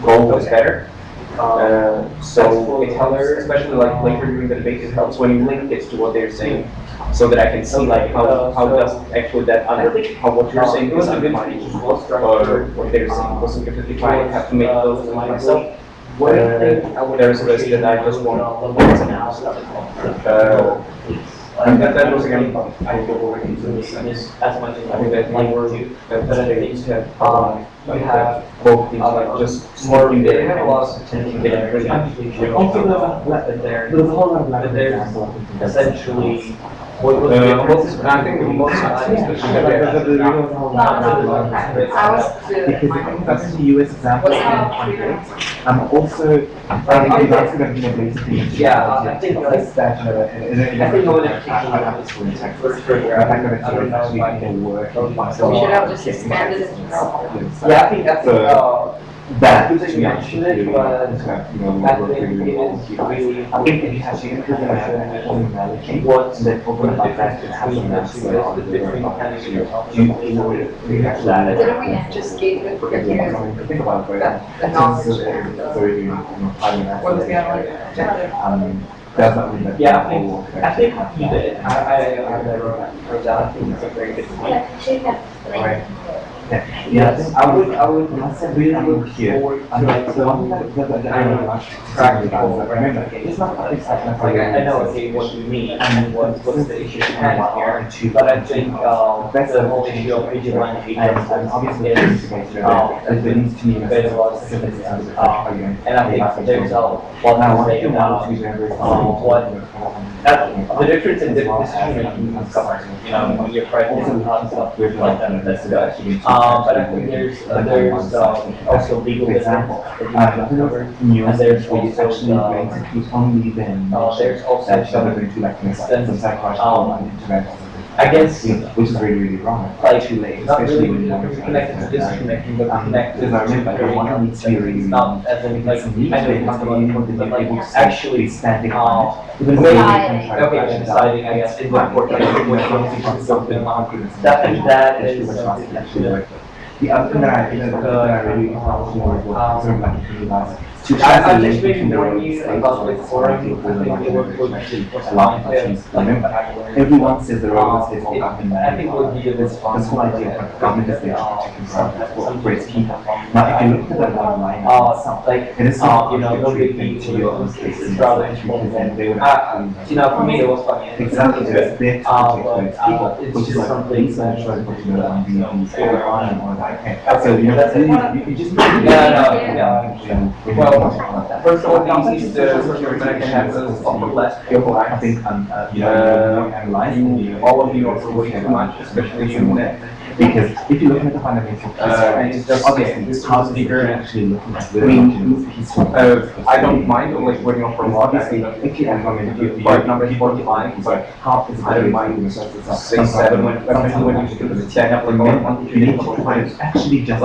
goal is better. So it helps, especially like later during the debate, it helps when you link it to what they're saying, so that I can see like how does actually that how what you're saying is undermining what they're saying. Because if I have to make those myself, there's a risk that I just won't. And that was again, I go over into the sense as much as I think that you were you have both things like just more they have a lot of potential there. But there's a whole lot of there's essentially what I think the most that's the US example. I'm also I think that's going to be a basic thing. Yeah, I think like that. I think over there, We should have just expanded it. yeah, I think that's that good that you mentioned it, but I think it is really. I think it has to improve what's the open difference between the two is the different kinds of that. Didn't we just gave it for years? Think about it. The knowledge. What was the other? That's not really that. Yeah, I think you did. I never heard that. I think it's a very good point. Yes, I would really look here. The one that I know Practical, remember, it's not exactly like I know okay what you mean and what's the issue at hand here, but I think the whole issue of vigilante and obviously is there needs to be a bit of a specific, and I think there's a lot to say about what the difference in decision making is covered, you know, when you're practicing and stuff like that, that's good. But I think there's also legal example that you cover, and there's also actually going to keep only then there's also some I guess which is really wrong. Like too late, not especially really when you're connected to disconnecting, but connected because I remember one theory not as in like I know you talked about but like actually standing okay, deciding I guess in the court something that is the other thing that I really sort of like I just been warning you about the forum. I think it was long everyone says the role is I think we'll be this whole idea of government is there to control where it's people. Now, if you look at that one line, like it is you know, no big thing to you on cases rather than they would you know, for me it was funny. Exactly, it's there to it's just something so you know, you just well, first of all, the easiest procurement I can have is less people. I think you know, all of you are way too much, especially you. Because if you look at the fundamental it's just obviously this house speaker actually looking at the I don't mind like working on for a lot. Obviously, if you have part number 45, but half is I don't mind 6, 7 when you stand up like one, two, it's actually just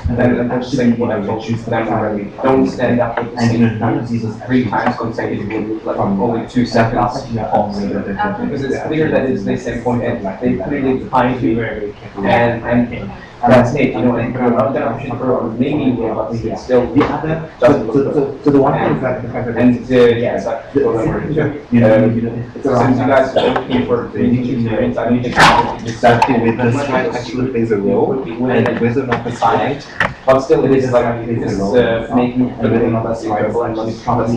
and then actually whatever choose them already. Don't stand up with the same none of these 3 times consecutively, like only 2 seconds. Because it's clear that it's the same point and they clearly define you. And that's it, you know, and another option for maybe but it's still the other so the one thing is that the fact that yes, you know, since you guys are looking for the experience, I mean exactly with the side actually plays a role and whether or not the side but still it is like it's making everything less enjoyable and less follow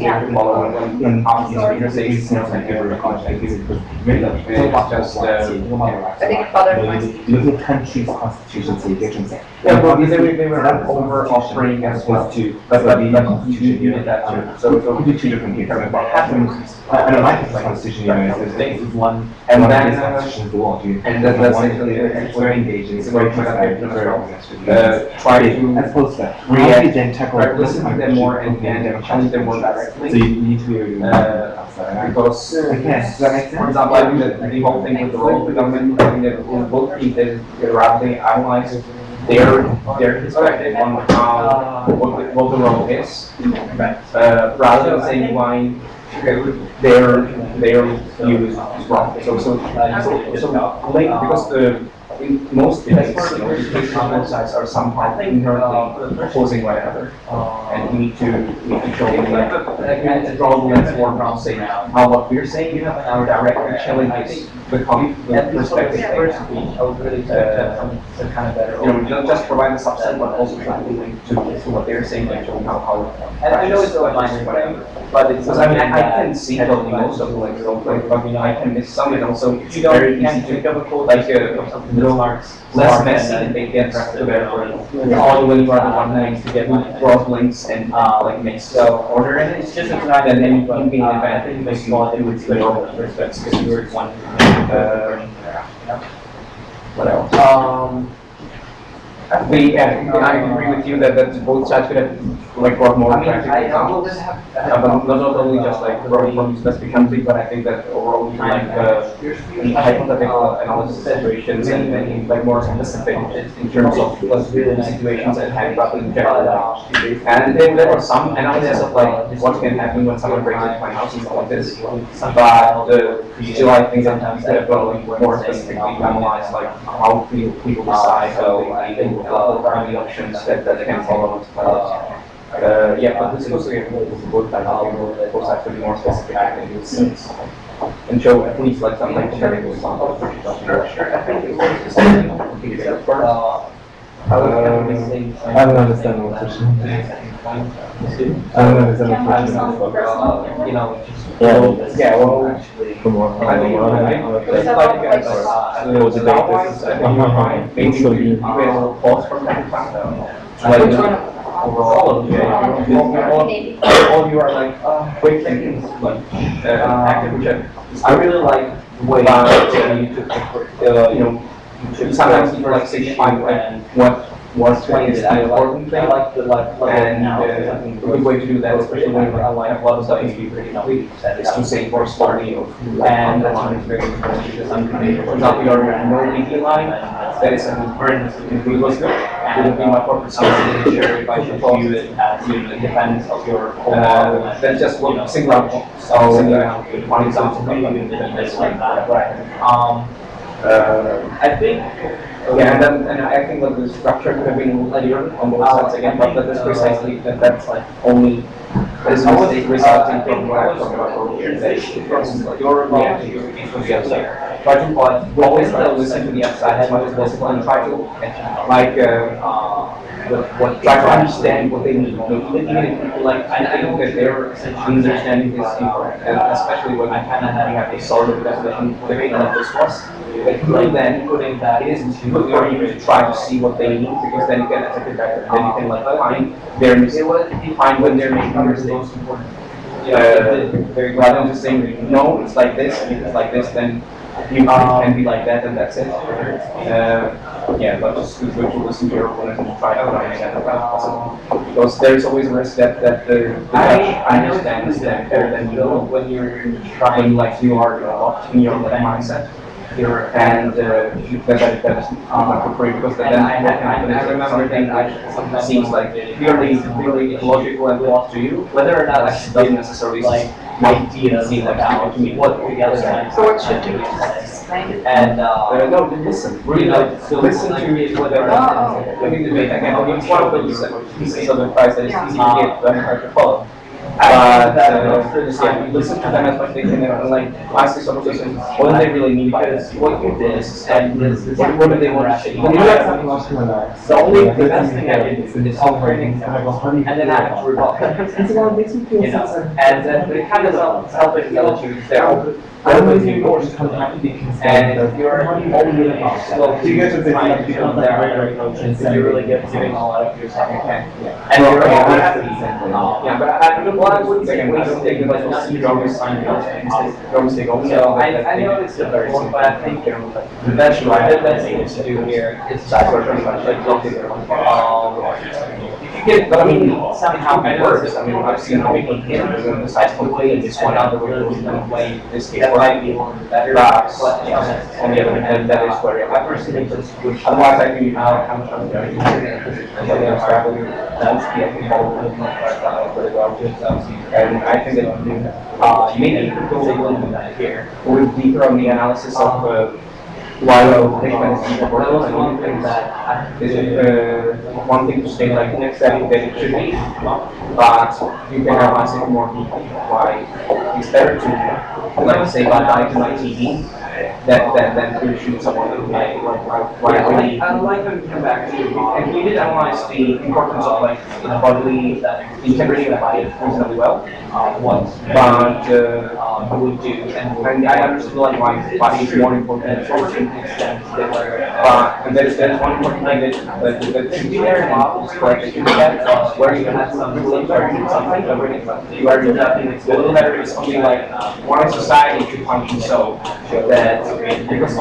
when conversation like every contact is just I think it bothered my little country's constitution yeah, but they were over offering as well too. But you did that too. So it's only 2 different things. What happens? I don't like the constitution, you know, it's one and then then constitution is the law, and that's actually it's very engaging. It's very try to as opposed to react then tackle listen to them more and challenge them more directly. So you need to be because does that make sense? for example, I think that the whole thing with the role of the government, I think that in both cases they rapidly analyze their perspective on what the role is, rather than saying why their view is wrong. So because in most debates, the case on both sides are somehow inherently opposing one another. And we need to show them that we need to draw the lens more around saying how what we're saying directly challenges the perspective they have. Just provide the substance, but also try to link to what they're saying and show how. And I know it's a line frame, but it's. Because I mean, I can see totally most of the like role play, but I can miss some, and also it's very easy to pick up a code like less messy and they get together for all when you are the one that needs to get cross links and like mix order, and it's just a time that then you can gain advantage because you want to do it with your respects because you're one. What else? I agree with you that both sides could have like brought more practical examples. But not only just like from specific country, but I think that overall like hypothetical analysis situations and like more specific in terms of situations and handcrafting in general. And then there was some analysis of like what can happen when someone breaks into my house and stuff like this. But still I think sometimes they have got like more specifically analyze like how people decide how they what are the options that can follow. Yeah, but this goes again with both sides. Both sides to be more specific and show at least like some like technical examples. Sure. I think it was just I don't understand what you're saying. I don't understand what you're saying. You know, yeah, well, Come on. I think it's like maybe we will pause from time to time. All of you are like quick thinking, like active, which I really like the way sometimes people like signify what was the important thing. I like the and a good way to do that, especially when you have a lot of stuff to be pretty complete, is to say for story of and that's very important because for example, your no leaky line that is if it was good, it would be much more precise if I should view it as the dependence of your than just one single output. So one example like that. Right. I think. Yeah, and I think that the structure could have been later on both sides again, but that is precisely that's like only this mistake resulting from what I was talking about earlier. That from your reaction to the outside. Try to always listen to the outside as much as possible and try to try to understand what they need. Even if people like I think that their understanding is important, and especially when we have a sort of definition debate like this was. But then putting that it is good for you to try to see what they need because then you can attack it better. Then you can like find when they're making mistakes. Rather than just saying no, it's like this, and if it's like this, then you can be like that, and that's it. Yeah, but just good to listen to your opponent and try to understand as possible. Because there's always a risk that the judge understands that better than you know when you're trying like you are locked in your mindset. And that is not good for you because then I remember that sometimes seems like really logical and lost to you, whether or not it doesn't necessarily seem like to me what the other side. So what should do? And no, listen. Really, listen to whether or not. I think debate again. It's one of those pieces of advice that is easy to give but hard to follow. But listen to them as much as they can and like ask yourself questions. What do they really mean by this? What you did and what do they want to say? The only best thing I did is operating and then I have to rebut. And it kind of helping the other two there. And if you're only slow, you guys are there, you really get giving a lot of yourself. And you're happy. Yeah, but I wouldn't say we don't take like not you always sign so I know it's the very simple, but I think the best thing to do here is pretty much like but I mean, somehow it works. I mean, I've seen how people decide to play this one out the way this case might be better. But on the other hand, that is where I personally just wish. Otherwise, I think how much I'm going and I think that maybe go a little bit here. We'll deeper on the analysis of while technology is important, I don't think that one thing to state like next that it should be, but you can analyze it more deeply. Why it's better to like say bye to my TV than to shoot someone like really. I'd like to come back to And we did analyze the importance of like bodily integrity of life reasonably well. But would do, and I understood like why body is more important than protein. And there's one important thing that should be there in models, correct? That you look at where you had some something where you have the little letter is something like why society should function so that because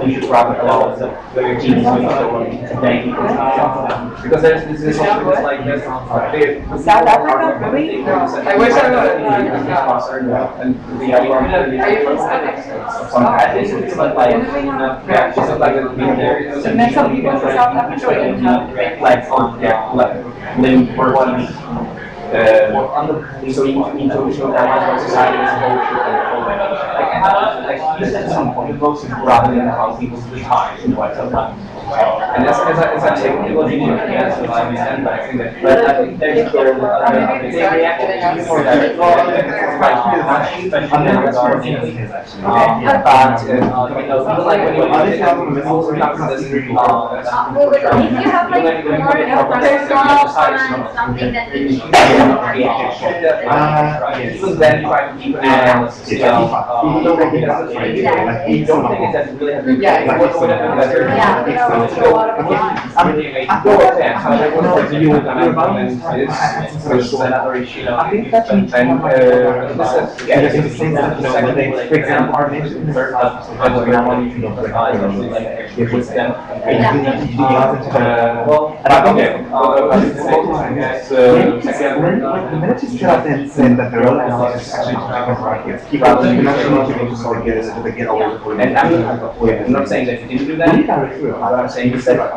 we should probably allow the teams because there's this something that's like this South Africa, really? I wish I would. And the So met some people in South Africa. Like limb working. So you need to show that how society as a whole should like you said some point rather than how people behave in what sometimes. And as I say, people need to answer I understand, but I think that there's clearly they react before that. But like when you if you have like more something that you should even then you try to keep an analysis as well. You don't think it doesn't really have to another issue. I think that's for example, our nation is the minute you stood up and said that the real analysis is actually to markets, and I'm not saying that you didn't do that, but I'm saying you said and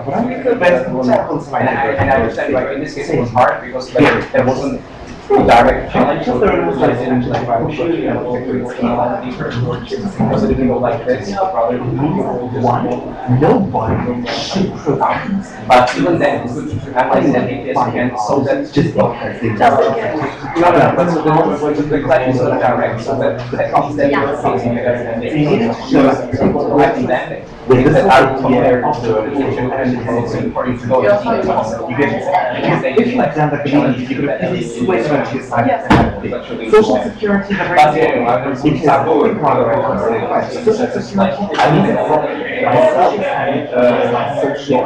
I understand like in this case it was hard because like there wasn't a direct challenge, so there was like because it didn't go like this, rather nobody but even then it's good to have like that again, so that just no, but the clash is not direct, so that comes then because that are compared to the education and it's important to know you get if you have done the community, you could have switched on to side. Social security, the right because social security, I mean, myself and social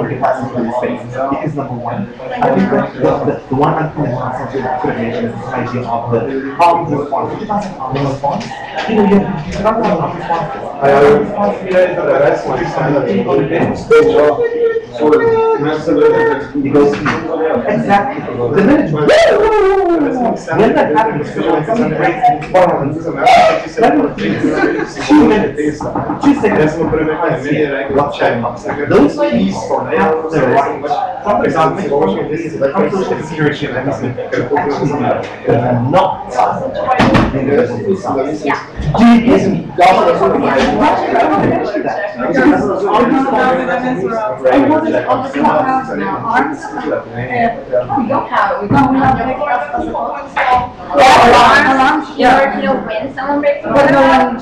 because number one, I think that the one I could have mentioned is this idea of the armed response. Would you pass an armed response? You know, you don't have armed responses. Exactly. The minute when that happens, when someone breaks the balance, 2 minutes, 2 seconds, those people have the right, for example, social security actually not when someone breaks the but when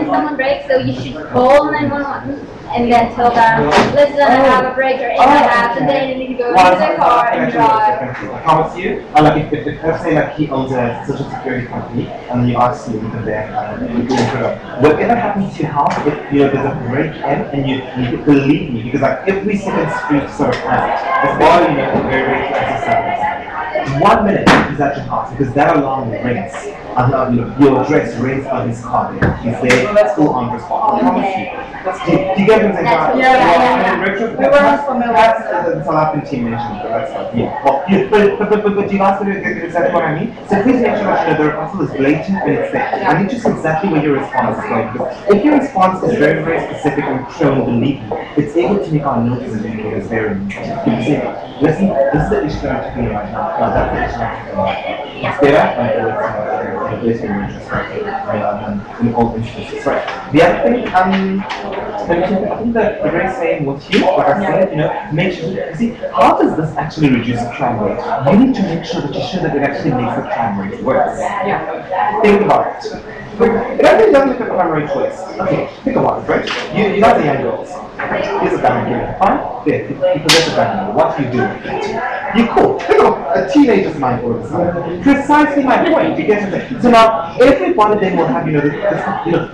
someone breaks, so you should call 911 and then tell them, listen, I have a breaker in my house, and then you need to go into their car and drive. I promise you, like if let's say like he owns a social security company, and you ask him to bank, whatever happens to your house, if there's a break in, and you believe me, because like every second street sort of has it. It's all very very exercise. 1 minute is at your house because that alarm rings. Your address rings on his car. He's there, full on response. I promise you. Do you get what I'm saying? Yeah. We were familiar. That's a lot of team mentioned, but that's not. Yeah. But you also get exactly what I mean. So please make sure that the response is blatant and it's there. I need to see exactly what your response is like. If your response is very very specific and shown belief, it's able to make our notice and it is very important. You see, listen, this is the issue that I'm talking about right now. That's the issue I'm talking about. It's better and it's very interesting in all instances. Right. The other thing, I think that the very same with you, like I said, make sure, see, how does this actually reduce the crime rate? You need to make sure that it actually makes the crime rate worse. Think about it. It actually doesn't make the crime rate worse. Okay, think about it, right? You guys are young girls. Here's a gun here. Fine? There, you possess a gun. What do you do with it? You're cool. Think of a teenager's mind all of a sudden. Precisely my point. You get it? So now, every one of them will have,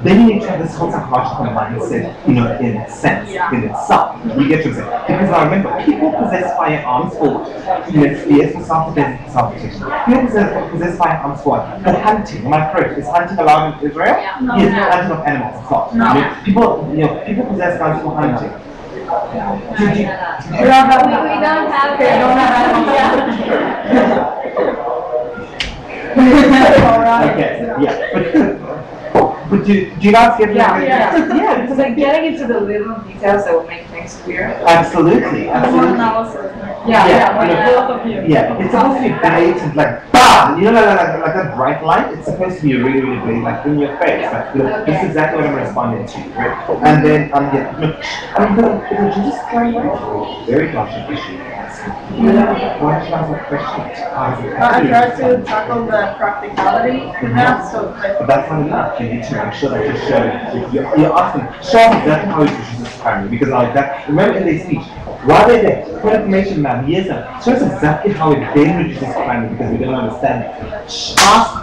then you need to have this whole psychological mindset, in sense, in itself. You get what I'm saying? Because now remember, people possess firearms for, fears, for self-defense, self-protection. People possess firearms for hunting. Am I correct? Is hunting allowed in Israel? No. Yes, hunting of animals, of course. No. People possess guns for hunting. We don't have Okay, yeah. But do you guys get Yeah, because like getting into the little details that will make things clear. Absolutely. Yeah, it's supposed to be blatant, like bam! Like that bright light. It's supposed to be really, really blatant, like in your face. Like, this is exactly what I'm responding to, right? And then, the Jesus Christ, very conscious issue. Why should I have a question? I tried to tackle the practicality in that, so But that's not enough. You need to make sure that you're asking, show us exactly how it reduces crime. Because like that, remember in their speech, why they there? For information, ma'am, yes, sir. Show us exactly how it then reduces crime because we don't understand it. Ask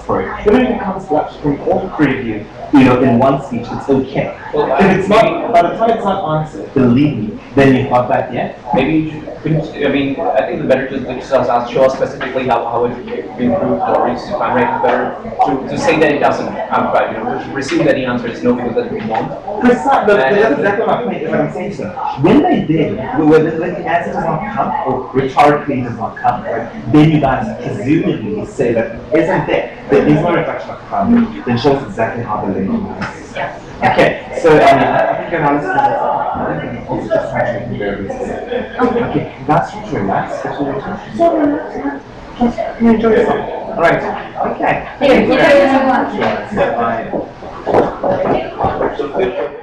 for it. Even if it comes from all three of you, in one speech, it's okay. Well, if it's not, by the time it's not answered, believe me, then you've got that, yeah? Maybe you should, I think the better to show us specifically how it improved or reduced the crime rate. Better to say that it doesn't. Presume that the answer is no because that we won't. Precisely, that's exactly my point. What I'm saying, sir. When they did, when the answer does not come or rhetorically does not come, right? Then you guys presumably say that there is no reduction of crime rate. Then show us exactly how the link is. Okay, so I think analysis is also just trying to make variables. Okay, that's just relax. So relax. Just enjoy yourself. All right. Okay. Thank you so much. Bye.